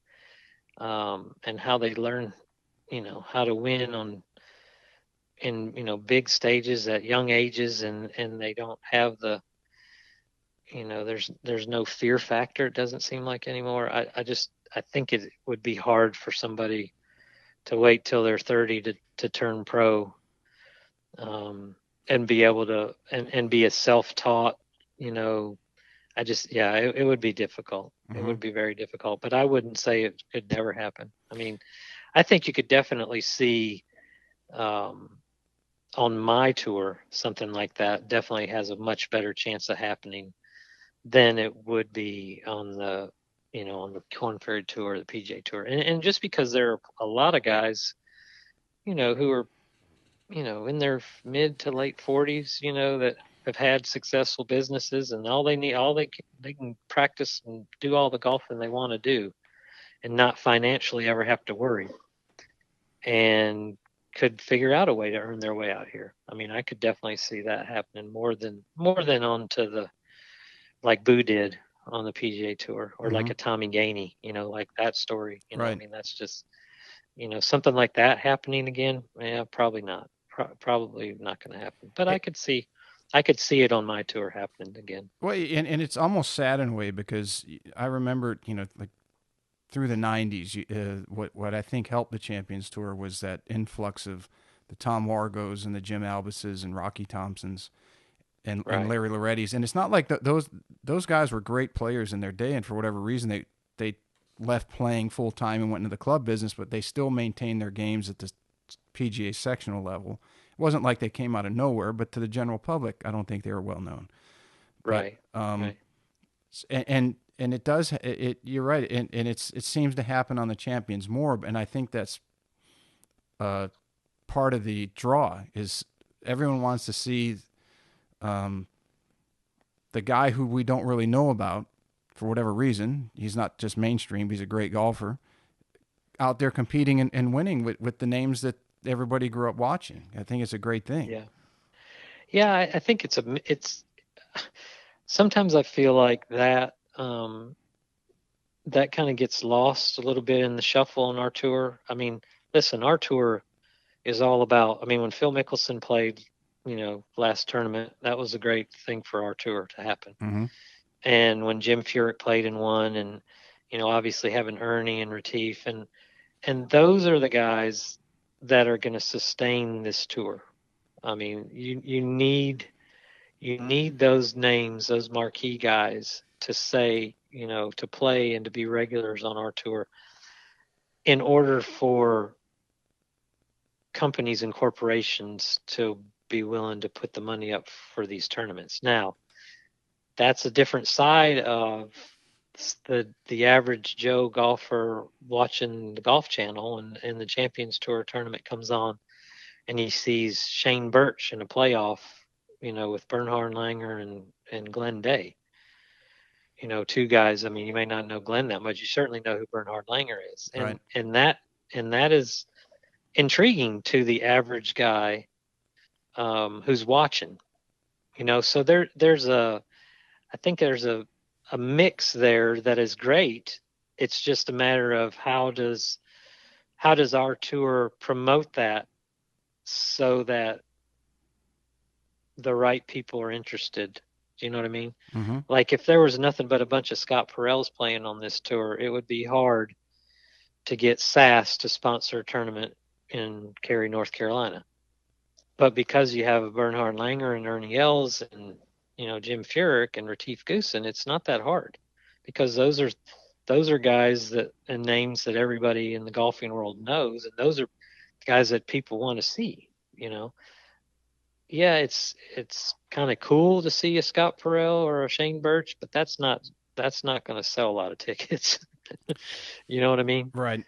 [SPEAKER 2] and how they learn, how to win in big stages at young ages, and they don't have the, there's no fear factor, it doesn't seem like anymore. I think it would be hard for somebody to wait till they're 30 to turn pro, and be able to and be a self-taught, it would be difficult. Mm-hmm. It would be very difficult, but I wouldn't say it could never happen. I mean, I think you could definitely see, on my tour, something like that definitely has a much better chance of happening than it would be on the Korn Ferry Tour, the PGA Tour. And just because there are a lot of guys, who are in their mid to late 40s, that have had successful businesses, and they can practice and do all the golfing they want to do and not financially ever have to worry, and could figure out a way to earn their way out here. I mean, I could definitely see that happening more than onto the like Boo did on the PGA Tour, or like
[SPEAKER 1] Mm-hmm.
[SPEAKER 2] a Tommy Gainey, like that story. I
[SPEAKER 1] Right.
[SPEAKER 2] mean, that's just something like that happening again. Yeah, probably not. Probably not going to happen. But I could see it on my tour happening again.
[SPEAKER 1] Well, and it's almost sad in a way because I remember, like through the '90s, what I think helped the Champions Tour was that influx of the Tom Wargos and the Jim Albises and Rocky Thompsons and
[SPEAKER 2] Right.
[SPEAKER 1] Larry Loretti's. And it's not like those guys were great players in their day, and for whatever reason they left playing full time and went into the club business, but they still maintained their games at the PGA sectional level. It wasn't like they came out of nowhere, but to the general public, I don't think they were well known. But
[SPEAKER 2] Right. Right.
[SPEAKER 1] and it does you're right, and it seems to happen on the champions more, and I think that's uh, part of the draw is everyone wants to see um, the guy who we don't really know about for whatever reason. He's not just mainstream. He's a great golfer out there competing and winning with the names that everybody grew up watching. I think it's a great thing.
[SPEAKER 2] Yeah. Yeah. I think it's sometimes I feel like that kind of gets lost a little bit in the shuffle on our tour. I mean, listen, our tour is all about. I mean, when Phil Mickelson played, last tournament, that was a great thing for our tour to happen.
[SPEAKER 1] Mm-hmm.
[SPEAKER 2] And when Jim Furyk played and won, and obviously having Ernie and Retief, and those are the guys that are going to sustain this tour. I mean, you need those names, those marquee guys to say, to play and to be regulars on our tour in order for companies and corporations to be willing to put the money up for these tournaments. Now, that's a different side of the average Joe golfer watching the Golf Channel, and the Champions Tour tournament comes on, and he sees Shane Birch in a playoff, with Bernhard Langer and Glenn Day. Two guys. I mean, you may not know Glenn that much. You certainly know who Bernhard Langer is, and
[SPEAKER 1] Right.
[SPEAKER 2] and that is intriguing to the average guy who's watching. So I think there's a mix there that is great. It's just a matter of how does our tour promote that so that the right people are interested. Do you know what I mean?
[SPEAKER 1] Mm-hmm.
[SPEAKER 2] Like if there was nothing but a bunch of Scott Parels playing on this tour, it would be hard to get SAS to sponsor a tournament in Cary, North Carolina. But because you have Bernhard Langer and Ernie Els and Jim Furyk and Retief Goosen, it's not that hard because those are guys that and names that everybody in the golfing world knows, and those are guys that people want to see. Yeah, it's kind of cool to see a Scott Parel or a Shane Birch, but that's not going to sell a lot of tickets. You know what I mean?
[SPEAKER 1] Right.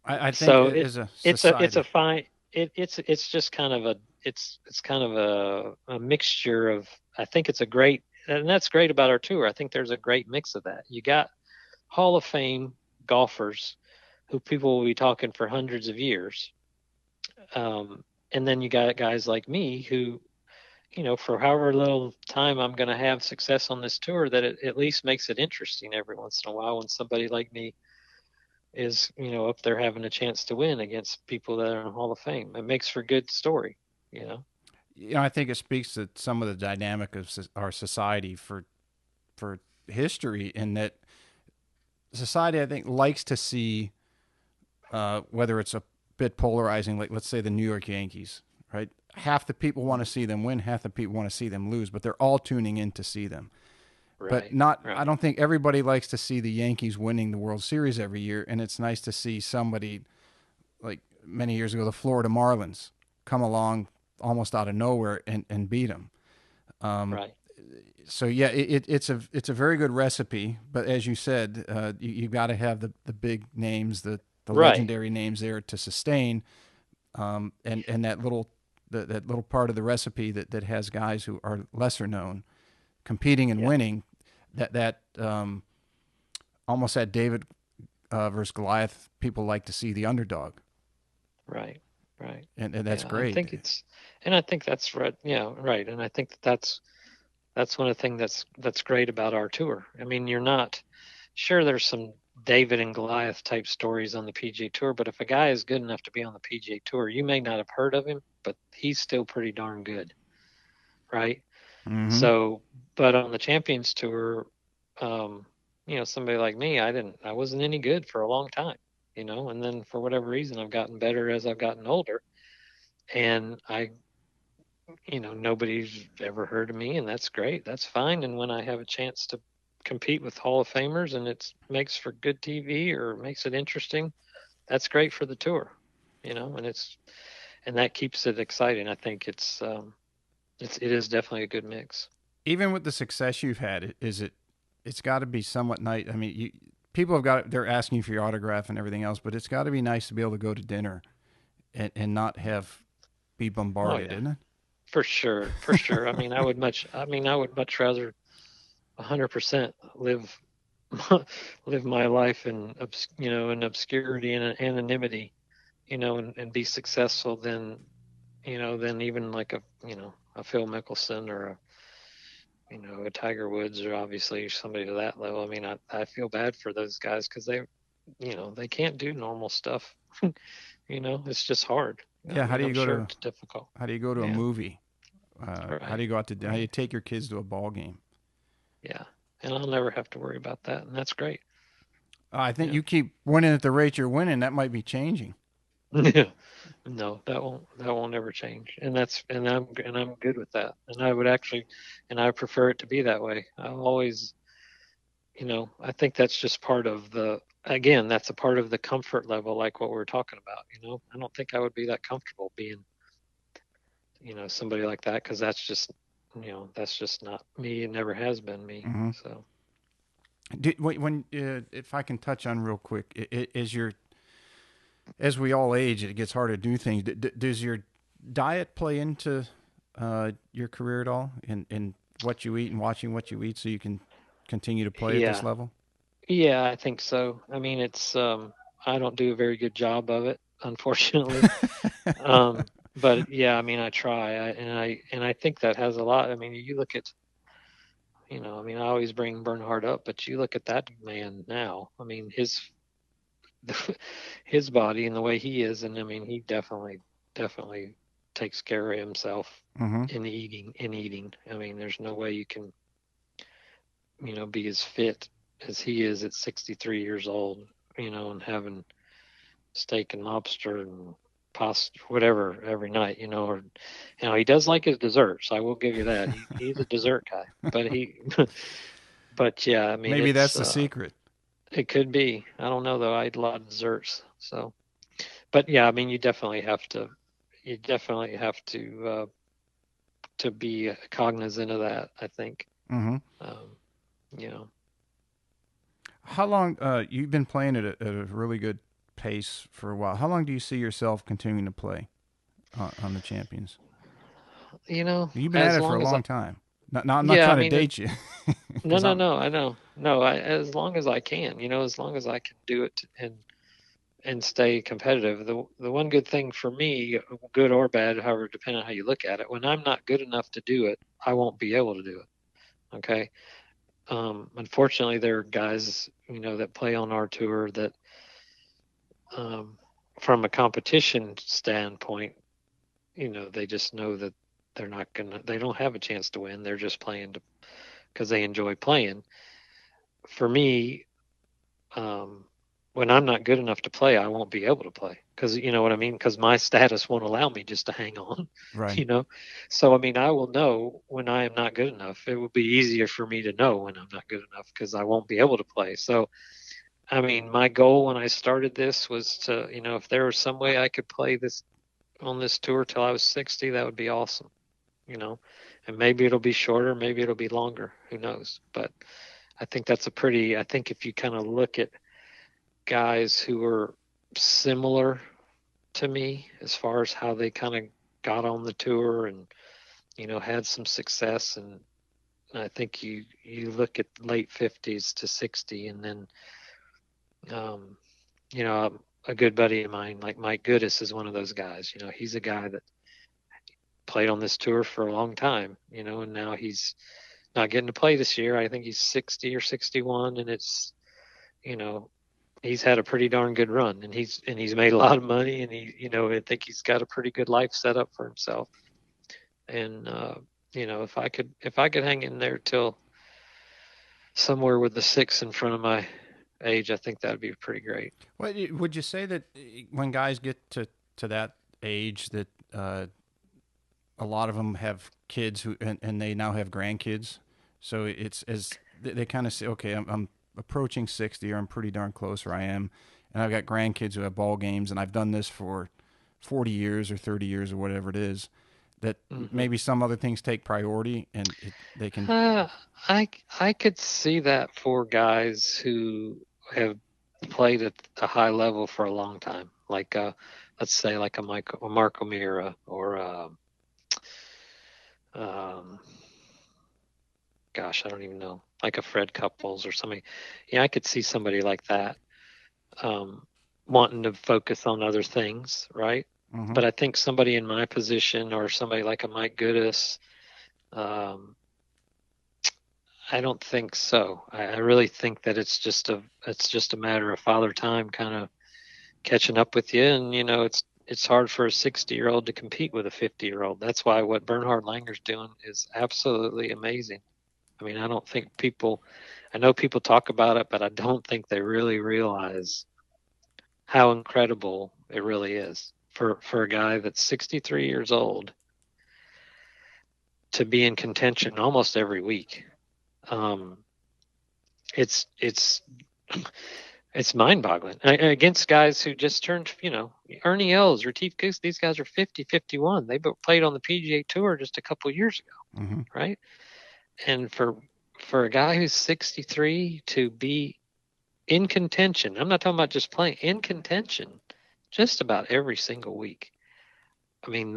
[SPEAKER 1] I think
[SPEAKER 2] So
[SPEAKER 1] as a
[SPEAKER 2] it's a
[SPEAKER 1] society.
[SPEAKER 2] fine it's just kind of it's kind of a mixture of. I think it's a great, and that's great about our tour. I think there's a great mix of that. You got Hall of Fame golfers who people will be talking for hundreds of years, and then you got guys like me who, for however little time I'm going to have success on this tour, that it at least makes it interesting every once in a while when somebody like me is, up there having a chance to win against people that are in the Hall of Fame. It makes for a good story, you know.
[SPEAKER 1] I think it speaks to some of the dynamic of our society for history, in that society, I think, likes to see whether it's a bit polarizing, like let's say the New York Yankees, right? Half the people want to see them win, half the people want to see them lose, but they're all tuning in to see them. But
[SPEAKER 2] Right,
[SPEAKER 1] not, I
[SPEAKER 2] right,
[SPEAKER 1] don't think everybody likes to see the Yankees winning the World Series every year, and it's nice to see somebody like many years ago, the Florida Marlins come along almost out of nowhere and beat them. Um,
[SPEAKER 2] right.
[SPEAKER 1] so yeah, it's a very good recipe, but as you said, you got to have the big names, the
[SPEAKER 2] Right.
[SPEAKER 1] legendary names there to sustain, and that little that little part of the recipe that has guys who are lesser known competing and
[SPEAKER 2] Yeah.
[SPEAKER 1] winning, that almost that David versus Goliath. People like to see the underdog,
[SPEAKER 2] Right. Right.
[SPEAKER 1] and that's
[SPEAKER 2] Yeah. I
[SPEAKER 1] great.
[SPEAKER 2] think and I think that's right. Yeah. Right. And I think that's one of the things that's great about our tour. I mean, you're not sure there's some David and Goliath type stories on the PGA Tour, but if a guy is good enough to be on the PGA Tour, you may not have heard of him, but he's still pretty darn good, right?
[SPEAKER 1] Mm-hmm.
[SPEAKER 2] So, but on the Champions Tour, somebody like me, I wasn't any good for a long time, and then for whatever reason, I've gotten better as I've gotten older, and nobody's ever heard of me, and that's great. That's fine. And when I have a chance to compete with Hall of Famers and it makes for good TV or makes it interesting, that's great for the tour, and that keeps it exciting. I think it is definitely a good mix.
[SPEAKER 1] Even with the success you've had, it's got to be somewhat nice. I mean, people they're asking you for your autograph and everything else, but it's got to be nice to be able to go to dinner and not be
[SPEAKER 2] Oh
[SPEAKER 1] bombarded,
[SPEAKER 2] yeah,
[SPEAKER 1] isn't it?
[SPEAKER 2] for sure, for sure. I would much rather 100% live my life in obscurity and anonymity, and be successful than even like a Phil Mickelson or a Tiger Woods, or obviously somebody to that level. I mean, I feel bad for those guys because they can't do normal stuff. It's just hard. I
[SPEAKER 1] Yeah.
[SPEAKER 2] mean, I'm sure it's difficult.
[SPEAKER 1] How do you go to a
[SPEAKER 2] Yeah,
[SPEAKER 1] movie? How do
[SPEAKER 2] right,
[SPEAKER 1] you go out to? How do you
[SPEAKER 2] right.
[SPEAKER 1] take your kids to a ball game?
[SPEAKER 2] Yeah, and I'll never have to worry about that, and that's great.
[SPEAKER 1] I think
[SPEAKER 2] Yeah.
[SPEAKER 1] you keep winning at the rate you're winning. That might be changing.
[SPEAKER 2] Yeah. No, that won't ever change. And I'm good with that. And I prefer it to be that way. I'll always, I think that's just part of again, that's a part of the comfort level, like what we're talking about. I don't think I would be that comfortable being, somebody like that, because that's just not me. It never has been me.
[SPEAKER 1] Mm-hmm.
[SPEAKER 2] So
[SPEAKER 1] If I can touch on real quick, as we all age, it gets harder to do things. Does your diet play into your career at all, in what you eat and watching what you eat, so you can continue to play at this
[SPEAKER 2] yeah,
[SPEAKER 1] level?
[SPEAKER 2] yeah, I think so. I mean, I don't do a very good job of it, unfortunately. But yeah, I mean, I try, and I think that has a lot. I mean, you look at, I mean, I always bring Bernhard up, but you look at that man now. I mean, his body and the way he is, and I mean, he definitely takes care of himself
[SPEAKER 1] Mm-hmm.
[SPEAKER 2] in eating. I mean, there's no way you can, be as fit as he is at 63 years old, and having steak and lobster and pasta, whatever, every night, or he does like his desserts. I will give you that. He's a dessert guy, but but yeah, I mean,
[SPEAKER 1] Maybe that's the secret.
[SPEAKER 2] it could be. I don't know though. I eat a lot of desserts, so. But yeah, I mean, you definitely have to be cognizant of that. I think,
[SPEAKER 1] Mm-hmm.
[SPEAKER 2] um, you know,
[SPEAKER 1] How long? You've been playing at a really good pace for a while. How long do you see yourself continuing to play on the Champions? You've been at
[SPEAKER 2] as
[SPEAKER 1] it for a
[SPEAKER 2] long as I,
[SPEAKER 1] long time. I'm not
[SPEAKER 2] yeah, I
[SPEAKER 1] trying to
[SPEAKER 2] mean,
[SPEAKER 1] date you,
[SPEAKER 2] no,
[SPEAKER 1] because
[SPEAKER 2] no,
[SPEAKER 1] I'm.
[SPEAKER 2] no, I know, no, as long as I can, as long as I can do it and stay competitive. The one good thing for me, good or bad, however, depending on how you look at it, when I'm not good enough to do it, I won't be able to do it. Okay. Unfortunately, there are guys, that play on our tour that, um, from a competition standpoint, they just know that they don't have a chance to win. They're just playing because they enjoy playing. For me, um, when I'm not good enough to play, I won't be able to play, because you know what I mean. Because my status won't allow me just to hang on,
[SPEAKER 1] Right.
[SPEAKER 2] you know. So I mean, I will know when I am not good enough. It will be easier for me to know when I'm not good enough because I won't be able to play. So I mean, my goal when I started this was to, if there was some way I could play this on this tour till I was 60, that would be awesome, you know. And maybe it'll be shorter, maybe it'll be longer, who knows. But I think if you kind of look at guys who are similar to me as far as how they kind of got on the tour and, had some success. And I think you look at late 50s to 60, and then, um, a good buddy of mine, like Mike Goodis, is one of those guys. He's a guy that played on this tour for a long time, and now he's not getting to play this year. I think he's 60 or 61, and it's, you know, he's had a pretty darn good run, and he's made a lot of money, and I think he's got a pretty good life set up for himself. And if I could hang in there till somewhere with the six in front of my age, I think that'd be pretty great.
[SPEAKER 1] Well, would you say that when guys get to that age that a lot of them have kids and they now have grandkids, so it's as they kind of say, okay, I'm approaching 60, or I'm pretty darn close, or I am, and I've got grandkids who have ball games, and I've done this for 40 years or 30 years or whatever it is, that maybe some other things take priority, and they can.
[SPEAKER 2] I could see that for guys who have played at a high level for a long time, like let's say like a Marco Mira, or um, gosh, I don't even know, like a Fred Couples or somebody. Yeah, I could see somebody like that wanting to focus on other things, right? But I think somebody in my position, or somebody like a Mike Goodis, I don't think so. I really think that it's just a matter of father time kind of catching up with you, and it's hard for a 60-year-old to compete with a 50-year-old. That's why what Bernhard Langer's doing is absolutely amazing. I mean, I know people talk about it, but I don't think they really realize how incredible it really is for a guy that's 63 years old to be in contention almost every week. It's mind-boggling against guys who just turned, Ernie Els, Retief Goose. These guys are 50, 51. They played on the PGA Tour just a couple of years ago, right? And for a guy who's 63 to be in contention, I'm not talking about just playing, in contention just about every single week. I mean,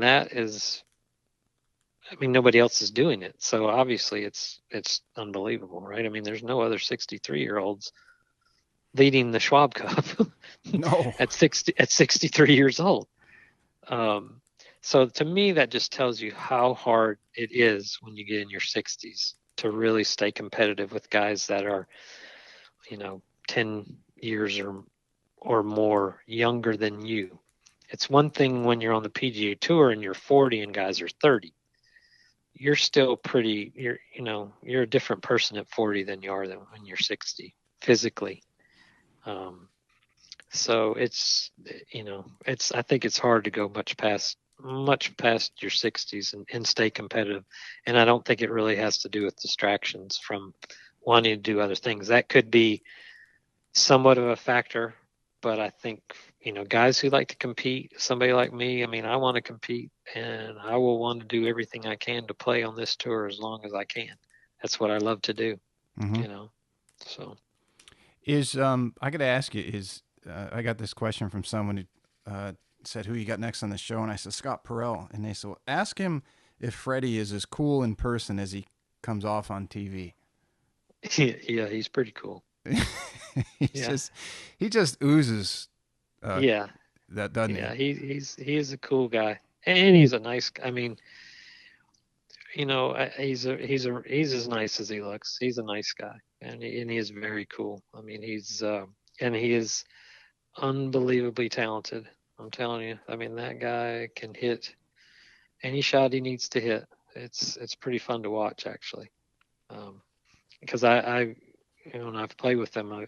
[SPEAKER 2] nobody else is doing it. So obviously it's unbelievable, right? I mean, there's no other 63-year-olds leading the Schwab Cup
[SPEAKER 1] No.
[SPEAKER 2] at 63 years old. So to me, that just tells you how hard it is when you get in your 60s to really stay competitive with guys that are, 10 years or more younger than you. It's one thing when you're on the PGA Tour and you're 40 and guys are 30. You're still you're a different person at 40 than you are when you're 60 physically. So I think it's hard to go much past your 60s and stay competitive. And I don't think it really has to do with distractions from wanting to do other things. That could be somewhat of a factor, but I think, guys who like to compete, somebody like me, I mean, I want to compete, and I will want to do everything I can to play on this tour as long as I can. That's what I love to do, so.
[SPEAKER 1] I got to ask you, I got this question from someone who said, who you got next on the show? And I said, Scott Parel. And they said, well, ask him if Freddie is as cool in person as he comes off on TV.
[SPEAKER 2] Yeah, he's pretty cool.
[SPEAKER 1] He just oozes. That doesn't he?
[SPEAKER 2] Yeah, he is a cool guy, and he's a nice. I mean, he's as nice as he looks. He's a nice guy, and he is very cool. I mean, and he is unbelievably talented. I'm telling you. I mean, that guy can hit any shot he needs to hit. It's pretty fun to watch, actually, because when I've played with them,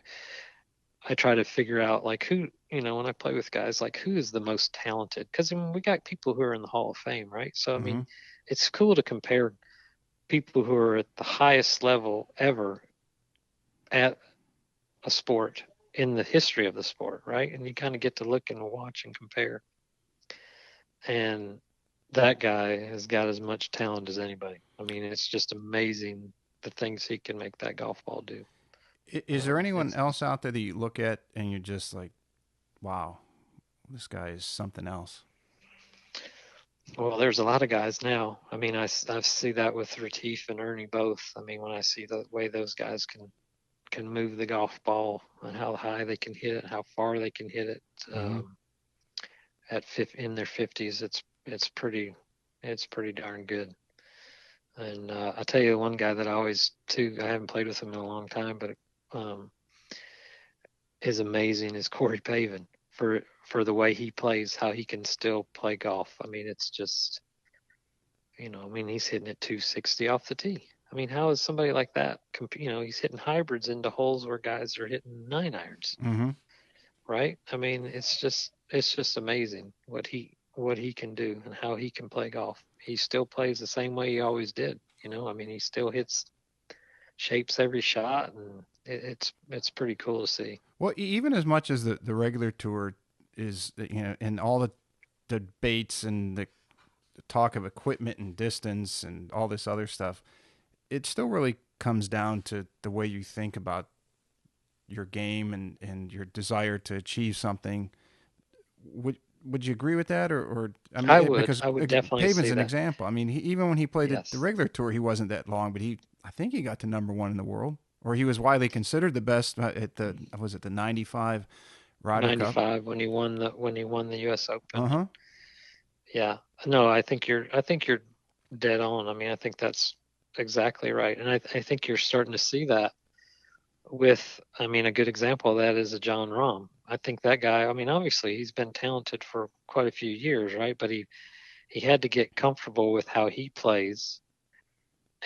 [SPEAKER 2] I try to figure out, like, who, when I play with guys, like, who is the most talented? Because we got people who are in the Hall of Fame, right? So I mean, it's cool to compare people who are at the highest level ever at a sport in the history of the sport, right? And you kind of get to look and watch and compare. And that guy has got as much talent as anybody. I mean, it's just amazing the things he can make that golf ball do.
[SPEAKER 1] Is there anyone else out there that you look at and you're just like, wow, this guy is something else?
[SPEAKER 2] Well, there's a lot of guys now. I mean, I see that with Retief and Ernie both. I mean, when I see the way those guys can move the golf ball and how high they can hit it, how far they can hit it,
[SPEAKER 1] Mm-hmm.
[SPEAKER 2] in their 50s, it's pretty darn good. And I tell you, one guy that I always too I haven't played with him in a long time, but um, is amazing is Corey Pavin for the way he plays, how he can still play golf. I mean, it's just I mean, he's hitting it 260 off the tee. I mean, how is somebody like that? He's hitting hybrids into holes where guys are hitting 9 irons,
[SPEAKER 1] Mm-hmm.
[SPEAKER 2] right? I mean, it's just amazing what he can do and how he can play golf. He still plays the same way he always did. I mean, he still shapes every shot, and it's pretty cool to see.
[SPEAKER 1] Well, even as much as the regular tour is, and all the debates and the talk of equipment and distance and all this other stuff, it still really comes down to the way you think about your game and your desire to achieve something. Would you agree with that, or I
[SPEAKER 2] I
[SPEAKER 1] mean,
[SPEAKER 2] would
[SPEAKER 1] because
[SPEAKER 2] I would definitely
[SPEAKER 1] Pavin's
[SPEAKER 2] see
[SPEAKER 1] an
[SPEAKER 2] that.
[SPEAKER 1] example. I mean, even when he played the
[SPEAKER 2] Yes,
[SPEAKER 1] regular tour, he wasn't that long, but I think he got to number one in the world, or he was widely considered the best at the was it the '95 Ryder Cup?
[SPEAKER 2] 95 when he won the U.S.
[SPEAKER 1] Uh
[SPEAKER 2] Open.
[SPEAKER 1] huh.
[SPEAKER 2] Yeah, no, I think you're dead on. I mean, I think that's exactly right, and I think you're starting to see that I mean, a good example of that is a John Rahm. I think that guy. I mean, obviously he's been talented for quite a few years, right? But he had to get comfortable with how he plays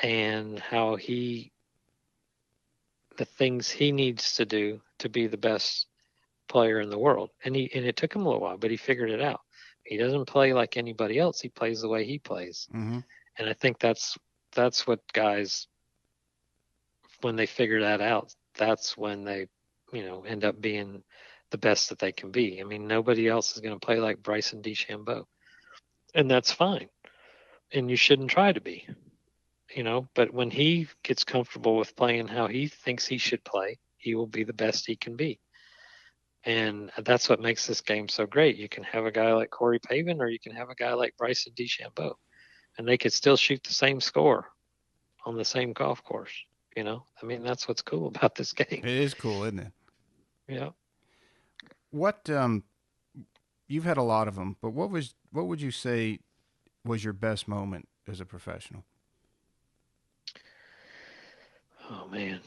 [SPEAKER 2] and the things he needs to do to be the best player in the world. And it took him a little while, but he figured it out. He doesn't play like anybody else. He plays the way he plays.
[SPEAKER 1] Mm-hmm.
[SPEAKER 2] And I think that's what guys, when they figure that out, that's when they, end up being the best that they can be. I mean, nobody else is going to play like Bryson DeChambeau, and that's fine. And you shouldn't try to be, But when he gets comfortable with playing how he thinks he should play, he will be the best he can be. And that's what makes this game so great. You can have a guy like Corey Pavin, or you can have a guy like Bryson DeChambeau, and they could still shoot the same score on the same golf course. I mean, that's what's cool about this game.
[SPEAKER 1] It is cool, isn't it?
[SPEAKER 2] Yeah.
[SPEAKER 1] What you've had a lot of them, but what would you say was your best moment as a professional?
[SPEAKER 2] Oh man,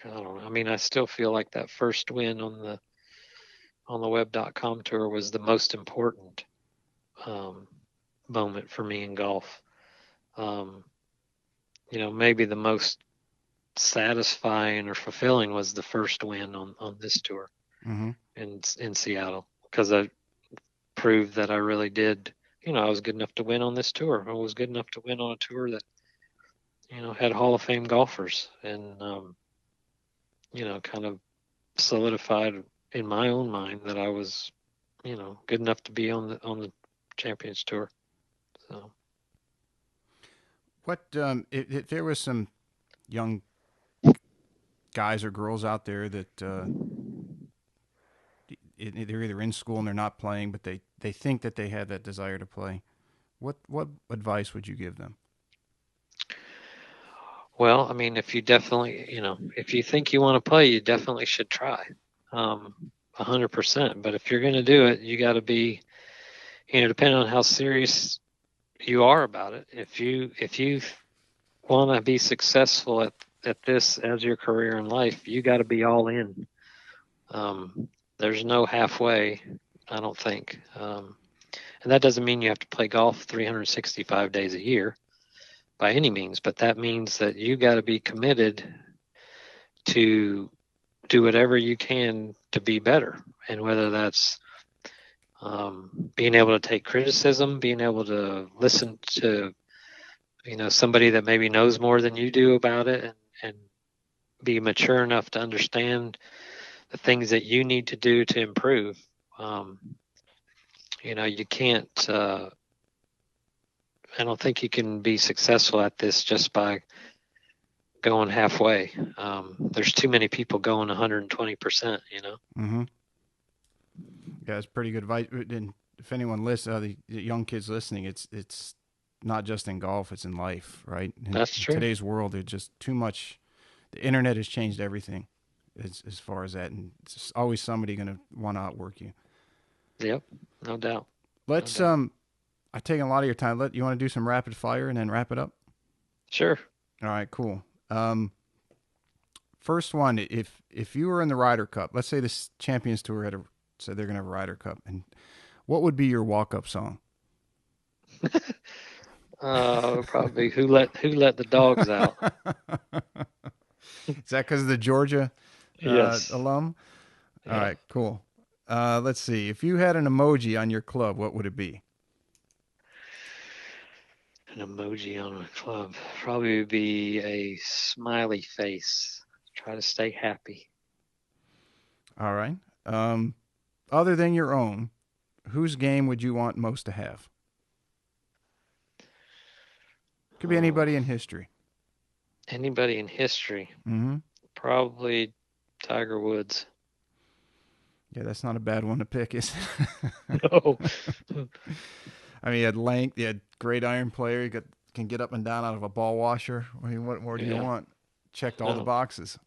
[SPEAKER 2] I don't know. I mean, I still feel like that first win on the web.com tour was the most important um, moment for me in golf. Um, maybe the most satisfying or fulfilling was the first win on this tour
[SPEAKER 1] Mm-hmm.
[SPEAKER 2] in Seattle, because I proved that I really did. I was good enough to win on this tour. I was good enough to win on a tour that had Hall of Fame golfers, and kind of solidified in my own mind that I was good enough to be on the Champions Tour. So
[SPEAKER 1] What if there was some young guys or girls out there that they're either in school and they're not playing, but they think that they have that desire to play. What advice would you give them?
[SPEAKER 2] well, I mean, if you think you want to play, you definitely should try, 100%. But if you're going to do it, you got to be, depending on how serious you are about it. If you want to be successful at this as your career in life, you got to be all in. There's no halfway, I don't think. And that doesn't mean you have to play golf 365 days a year by any means, but that means that you got to be committed to do whatever you can to be better. And whether that's being able to take criticism, being able to listen to somebody that maybe knows more than you do about it, and be mature enough to understand the things that you need to do to improve. You can't. I don't think you can be successful at this just by going halfway. There's too many people going 120%.
[SPEAKER 1] Mm-hmm. Yeah, it's pretty good advice. And if anyone listens, the young kids listening, it's not just in golf; it's in life, right?
[SPEAKER 2] That's
[SPEAKER 1] In
[SPEAKER 2] true.
[SPEAKER 1] today's world, there's just too much. The internet has changed everything, as far as that, and it's always somebody going to want to outwork you.
[SPEAKER 2] Yep, no doubt. No
[SPEAKER 1] Let's
[SPEAKER 2] doubt.
[SPEAKER 1] I've taken a lot of your time. You want to do some rapid fire and then wrap it up?
[SPEAKER 2] Sure.
[SPEAKER 1] All right, cool. First one, if you were in the Ryder Cup, let's say this Champions Tour said they're going to have a Ryder Cup, and what would be your walk-up song?
[SPEAKER 2] Probably who let the dogs out.
[SPEAKER 1] Is that because of the Georgia
[SPEAKER 2] Yes.
[SPEAKER 1] alum? All
[SPEAKER 2] Yeah.
[SPEAKER 1] right, cool. Let's see. If you had an emoji on your club, what would it be?
[SPEAKER 2] An emoji on a club probably would be a smiley face. Try to stay happy.
[SPEAKER 1] All right. Other than your own, whose game would you want most to have? Could be
[SPEAKER 2] Oh,
[SPEAKER 1] anybody in history.
[SPEAKER 2] anybody in history?
[SPEAKER 1] Mm-hmm.
[SPEAKER 2] Probably Tiger Woods.
[SPEAKER 1] Yeah, that's not a bad one to pick, is it?
[SPEAKER 2] No.
[SPEAKER 1] I mean, he had length. He had great iron player. Can get up and down out of a ball washer. I mean, what more do you
[SPEAKER 2] Yeah.
[SPEAKER 1] want? Checked all the
[SPEAKER 2] No.
[SPEAKER 1] boxes.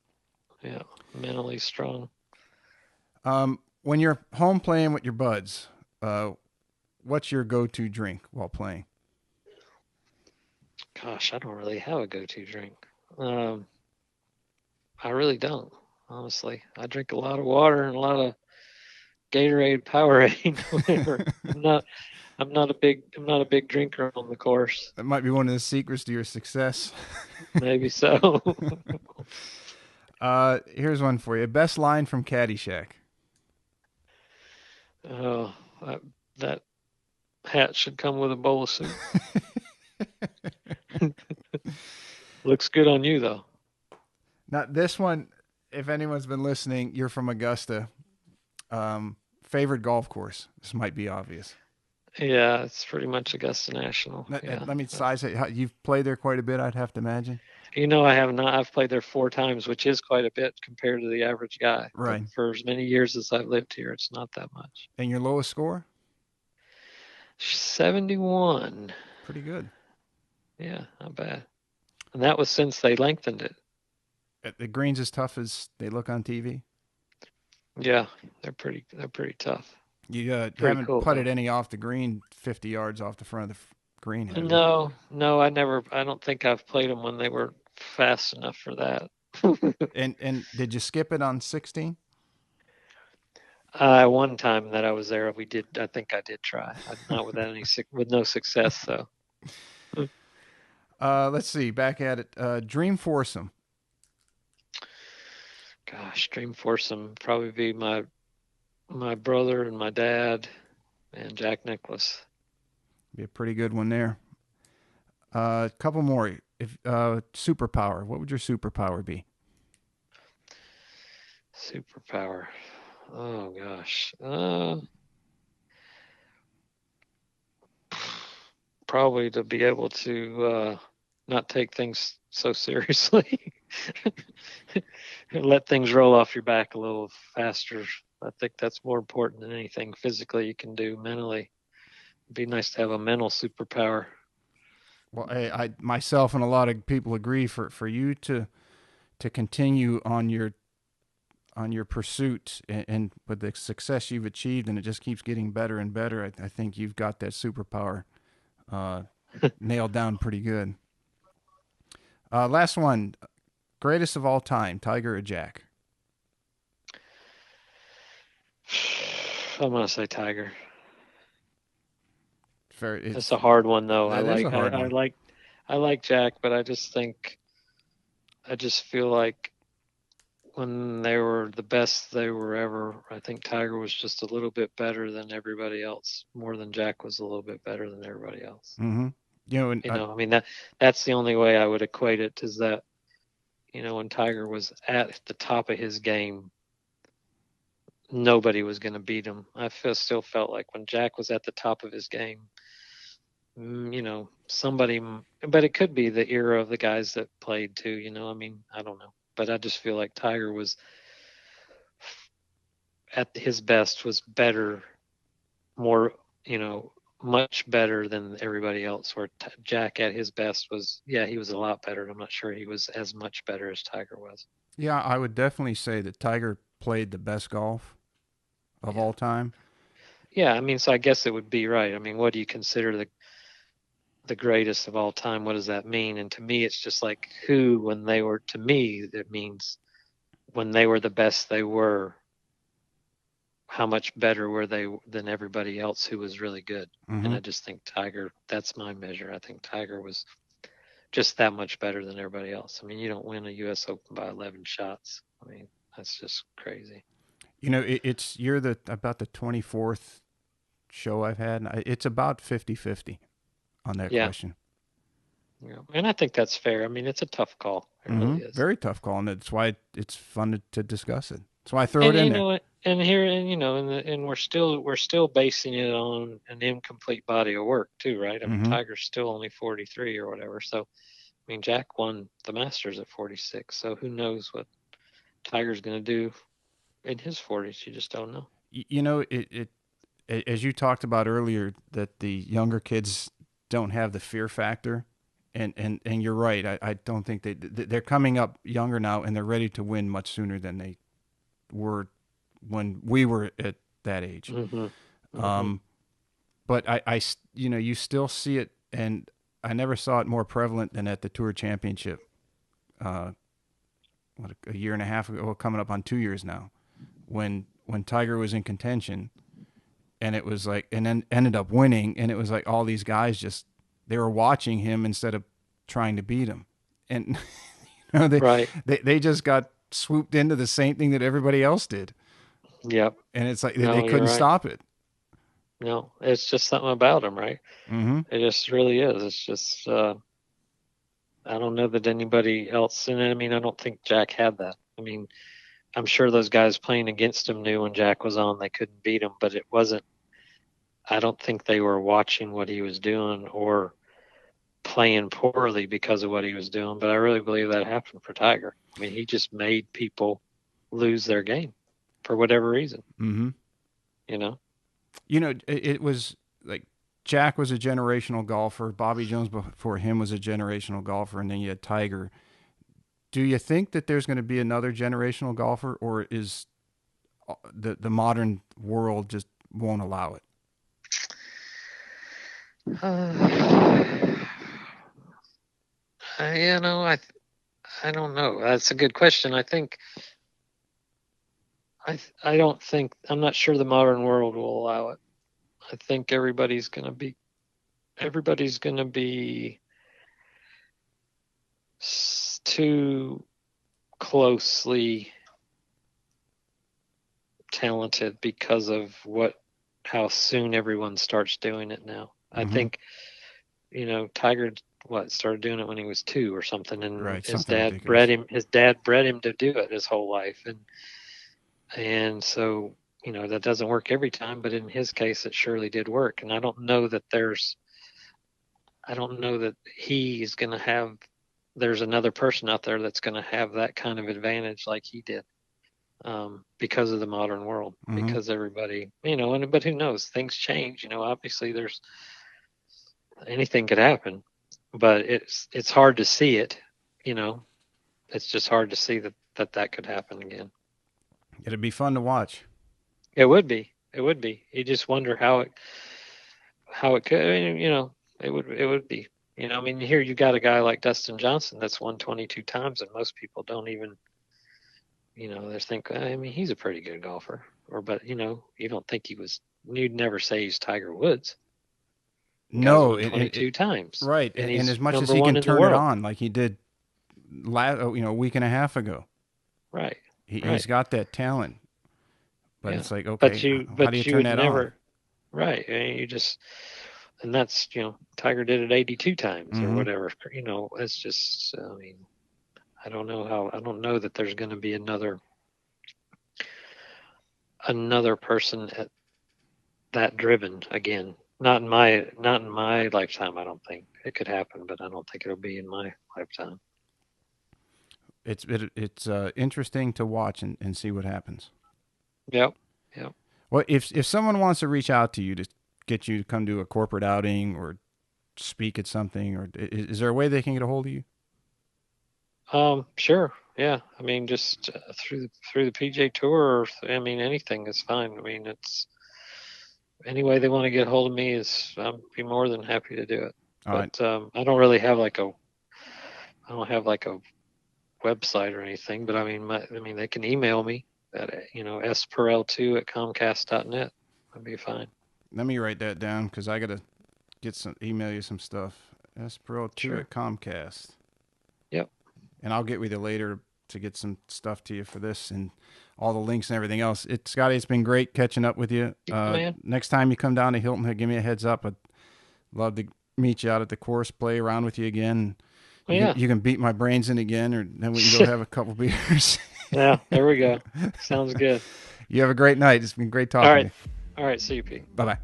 [SPEAKER 2] Yeah. Mentally strong.
[SPEAKER 1] When you're home playing with your buds, what's your go-to drink while playing?
[SPEAKER 2] Gosh, I don't really have a go-to drink. Um, I really don't, honestly. I drink a lot of water and a lot of Gatorade, Powerade, whatever. I'm not a big drinker on the course.
[SPEAKER 1] That might be one of the secrets to your success.
[SPEAKER 2] Maybe so.
[SPEAKER 1] Here's one for you. Best line from Caddyshack.
[SPEAKER 2] Oh, that hat should come with a bowl of soup. Looks good on you though.
[SPEAKER 1] Now, this one, if anyone's been listening, you're from Augusta. Favorite golf course? This might be obvious.
[SPEAKER 2] Yeah, it's pretty much Augusta National. Yeah.
[SPEAKER 1] Let me size it. You've played there quite a bit, I'd have to imagine.
[SPEAKER 2] I have not. I've played there 4 times, which is quite a bit compared to the average guy. But
[SPEAKER 1] Right.
[SPEAKER 2] for as many years as I've lived here, it's not that much.
[SPEAKER 1] And your lowest score?
[SPEAKER 2] 71.
[SPEAKER 1] Pretty good.
[SPEAKER 2] Yeah, not bad. And that was since they lengthened it.
[SPEAKER 1] The greens as tough as they look on TV?
[SPEAKER 2] Yeah, they're pretty tough.
[SPEAKER 1] You
[SPEAKER 2] Pretty
[SPEAKER 1] haven't
[SPEAKER 2] cool,
[SPEAKER 1] putted
[SPEAKER 2] though.
[SPEAKER 1] any off the green 50 yards off the front of the green, have you?
[SPEAKER 2] No, I don't think I've played them when they were fast enough for that.
[SPEAKER 1] And did you skip it on 16?
[SPEAKER 2] One time that I was there, I think I did try. Not with with no success, though.
[SPEAKER 1] Let's see. Back at it. Dream foursome.
[SPEAKER 2] Gosh, Dream Foursome probably be my brother and my dad and Jack Nicklaus.
[SPEAKER 1] Be a pretty good one there. A couple more. If superpower, what would your superpower be?
[SPEAKER 2] Superpower. Oh gosh. Probably to be able to not take things so seriously. Let things roll off your back a little faster. I think that's more important than anything physically you can do mentally. It'd be nice to have a mental superpower.
[SPEAKER 1] Well, I myself and a lot of people agree for you to continue on your pursuit and with the success you've achieved, and it just keeps getting better and better. I think you've got that superpower nailed down pretty good. Last one. Greatest of all time, Tiger or Jack?
[SPEAKER 2] I'm gonna say Tiger.
[SPEAKER 1] It's
[SPEAKER 2] a hard one though.
[SPEAKER 1] That is a hard one.
[SPEAKER 2] I like Jack, but I just feel like when they were the best they were ever, I think Tiger was just a little bit better than everybody else, more than Jack was a little bit better than everybody else.
[SPEAKER 1] Mm-hmm.
[SPEAKER 2] I mean that's the only way I would equate it, is that when Tiger was at the top of his game, nobody was going to beat him. Still felt like when Jack was at the top of his game, somebody, but it could be the era of the guys that played too, I mean, I don't know. But I just feel like Tiger was at his best, was better, more you know, much better than everybody else. Where Jack at his best was, yeah, he was a lot better. I'm not sure he was as much better as Tiger was.
[SPEAKER 1] Yeah, I would definitely say that Tiger played the best golf of
[SPEAKER 2] Yeah.
[SPEAKER 1] all time.
[SPEAKER 2] Yeah, I mean, so I guess it would be right. I mean, what do you consider the greatest of all time? What does that mean? And to me, it's just like who, when they were, to me, it means when they were the best they were, how much better were they than everybody else who was really good. And
[SPEAKER 1] Mm-hmm.
[SPEAKER 2] I just think Tiger, that's my measure. I think Tiger was just that much better than everybody else. I mean, you don't win a U.S. Open by 11 shots. I mean, that's just crazy.
[SPEAKER 1] You know, you're about the 24th show I've had, and it's about 50-50 on that
[SPEAKER 2] Yeah.
[SPEAKER 1] question.
[SPEAKER 2] Yeah. And I think that's fair. I mean, it's a tough call. It
[SPEAKER 1] Mm-hmm.
[SPEAKER 2] really is.
[SPEAKER 1] Very tough call, and that's why it's fun to discuss it. That's why I throw it
[SPEAKER 2] And
[SPEAKER 1] in
[SPEAKER 2] you
[SPEAKER 1] there.
[SPEAKER 2] know, and here, and you know, and we're still basing it on an incomplete body of work too, right? I mean,
[SPEAKER 1] Mm-hmm.
[SPEAKER 2] Tiger's still only 43 or whatever. So, I mean, Jack won the Masters at 46. So who knows what Tiger's going to do in his 40s? You just don't know.
[SPEAKER 1] You know, as you talked about earlier, that the younger kids don't have the fear factor, and you're right. I don't think they're coming up younger now, and they're ready to win much sooner than they were when we were at that age.
[SPEAKER 2] Mm-hmm. Mm-hmm.
[SPEAKER 1] Um, but you know, you still see it, and I never saw it more prevalent than at the Tour Championship. Uh, a year and a half ago, well, coming up on 2 years now, when Tiger was in contention, and it was like, and then ended up winning, and it was like all these guys just they were watching him instead of trying to beat him, and you know,
[SPEAKER 2] Right.
[SPEAKER 1] they just got swooped into the same thing that everybody else did,
[SPEAKER 2] Yep.
[SPEAKER 1] and it's like they
[SPEAKER 2] No, you're
[SPEAKER 1] couldn't
[SPEAKER 2] right.
[SPEAKER 1] stop it.
[SPEAKER 2] No, it's just something about him, right?
[SPEAKER 1] Mm-hmm.
[SPEAKER 2] It just really is. It's just, I don't know that anybody else, and I mean, I don't think Jack had that. I mean, I'm sure those guys playing against him knew when Jack was on they couldn't beat him, but it wasn't, I don't think they were watching what he was doing or playing poorly because of what he was doing. But I really believe that happened for Tiger. I mean, he just made people lose their game for whatever reason,
[SPEAKER 1] Mm-hmm.
[SPEAKER 2] you know?
[SPEAKER 1] You know, it was like Jack was a generational golfer. Bobby Jones before him was a generational golfer, and then you had Tiger. Do you think that there's going to be another generational golfer, or is the modern world just won't allow it?
[SPEAKER 2] Uh, you know, I don't know. That's a good question. I don't think, I'm not sure the modern world will allow it. I think everybody's going to be too closely talented because of how soon everyone starts doing it now. I
[SPEAKER 1] Mm-hmm.
[SPEAKER 2] think, Tiger started doing it when he was 2 or something, and
[SPEAKER 1] Right, something ridiculous.
[SPEAKER 2] his dad bred him to do it his whole life, and so, that doesn't work every time, but in his case it surely did work. And I don't know that he's going to have there's another person out there that's going to have that kind of advantage like he did, because of the modern world,
[SPEAKER 1] Mm-hmm.
[SPEAKER 2] because everybody, but who knows, things change, obviously there's anything could happen, but it's hard to see it, you know it's just hard to see that could happen again.
[SPEAKER 1] It'd be fun to watch.
[SPEAKER 2] It would be you just wonder how it could. I mean, it would be, I mean, here you got a guy like Dustin Johnson that's won 22 times, and most people don't even, they think, I mean, he's a pretty good golfer, but you don't think you'd never say he's Tiger Woods. The guy's
[SPEAKER 1] No,
[SPEAKER 2] won 22 times,
[SPEAKER 1] right,
[SPEAKER 2] and
[SPEAKER 1] and
[SPEAKER 2] he's
[SPEAKER 1] as much as
[SPEAKER 2] number
[SPEAKER 1] he
[SPEAKER 2] one
[SPEAKER 1] can
[SPEAKER 2] in the
[SPEAKER 1] turn it
[SPEAKER 2] world.
[SPEAKER 1] on like he did a week and a half ago,
[SPEAKER 2] Right,
[SPEAKER 1] he's
[SPEAKER 2] right,
[SPEAKER 1] got that talent. But
[SPEAKER 2] yeah.
[SPEAKER 1] it's like,
[SPEAKER 2] But
[SPEAKER 1] okay,
[SPEAKER 2] you,
[SPEAKER 1] how do you
[SPEAKER 2] but you
[SPEAKER 1] turn
[SPEAKER 2] would
[SPEAKER 1] that on?
[SPEAKER 2] never, right? And you just, and that's, Tiger did it 82 times or
[SPEAKER 1] Mm-hmm.
[SPEAKER 2] whatever. It's just, I mean, I don't know that there's going to be another person that driven again. Not in my lifetime. I don't think it could happen, but I don't think it'll be in my lifetime.
[SPEAKER 1] It's interesting to watch and see what happens.
[SPEAKER 2] Yep. Yep.
[SPEAKER 1] Well, if someone wants to reach out to you to get you to come to a corporate outing or speak at something, or is there a way they can get a hold of you?
[SPEAKER 2] Sure. Yeah. I mean, just through the PGA Tour, or, I mean, anything is fine. I mean, it's any way they want to get a hold of me I'd be more than happy to do it.
[SPEAKER 1] All right.
[SPEAKER 2] But I don't really have like I don't have like a website or anything. But I mean, they can email me at sparel2@comcast.net. That'd be fine.
[SPEAKER 1] Let me write that down because I gotta email you some stuff. sparel2
[SPEAKER 2] Sure.
[SPEAKER 1] at Comcast.
[SPEAKER 2] Yep.
[SPEAKER 1] And I'll get with you later to get some stuff to you for this and all the links and everything else. Scotty, it's been great catching up with you.
[SPEAKER 2] Man.
[SPEAKER 1] Next time you come down to Hilton Head, give me a heads up. I'd love to meet you out at the course, play around with you again. You can beat my brains in again, or then we can go have a couple beers.
[SPEAKER 2] Yeah, there we go. Sounds good.
[SPEAKER 1] You have a great night. It's been great talking to you.
[SPEAKER 2] All right. See you, Pete.
[SPEAKER 1] Bye-bye.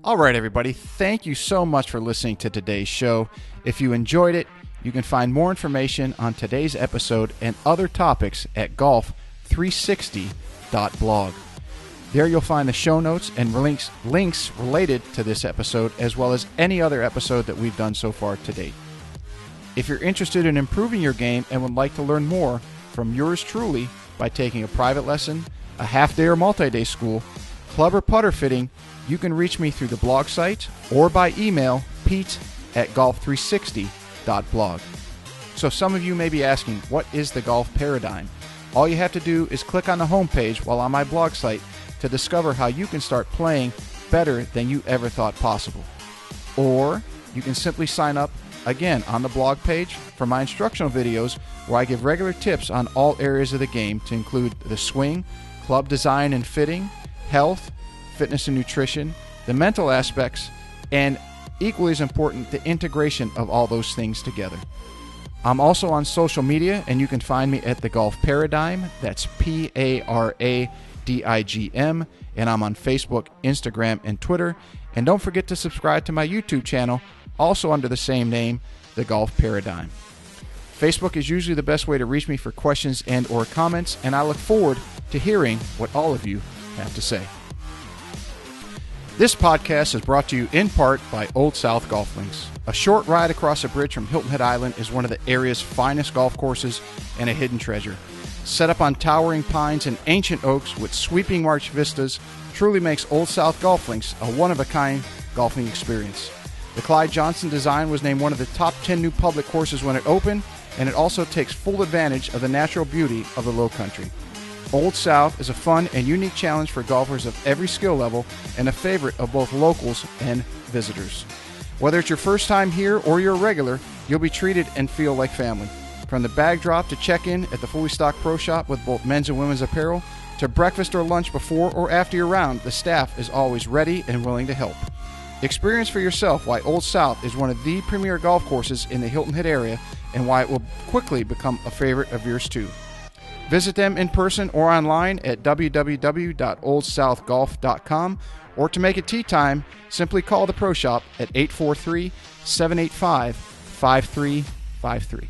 [SPEAKER 1] All right, everybody. Thank you so much for listening to today's show. If you enjoyed it, you can find more information on today's episode and other topics at golf360.blog. There you'll find the show notes and links related to this episode, as well as any other episode that we've done so far to date. If you're interested in improving your game and would like to learn more from yours truly by taking a private lesson, a half-day or multi-day school, club or putter fitting, you can reach me through the blog site or by email, pete@golf360.blog. So some of you may be asking, what is the golf paradigm? All you have to do is click on the homepage while on my blog site to discover how you can start playing better than you ever thought possible. Or you can simply sign up again on the blog page for my instructional videos where I give regular tips on all areas of the game to include the swing, club design and fitting, health, fitness and nutrition, the mental aspects, and equally as important, the integration of all those things together. I'm also on social media, and you can find me at The Golf Paradigm. That's PARADIGM. And I'm on Facebook, Instagram, and Twitter. And don't forget to subscribe to my YouTube channel, also under the same name, The Golf Paradigm. Facebook is usually the best way to reach me for questions and or comments, and I look forward to hearing what all of you have to say. This podcast is brought to you in part by Old South Golf Links. A short ride across a bridge from Hilton Head Island is one of the area's finest golf courses and a hidden treasure. Set up on towering pines and ancient oaks with sweeping marsh vistas, truly makes Old South Golf Links a one-of-a-kind golfing experience. The Clyde Johnson design was named one of the top 10 new public courses when it opened, and it also takes full advantage of the natural beauty of the Low Country. Old South is a fun and unique challenge for golfers of every skill level and a favorite of both locals and visitors. Whether it's your first time here or you're a regular, you'll be treated and feel like family. From the bag drop to check-in at the fully stocked pro shop with both men's and women's apparel, to breakfast or lunch before or after your round, the staff is always ready and willing to help. Experience for yourself why Old South is one of the premier golf courses in the Hilton Head area and why it will quickly become a favorite of yours too. Visit them in person or online at www.oldsouthgolf.com, or to make it tee time, simply call the pro shop at 843-785-5353.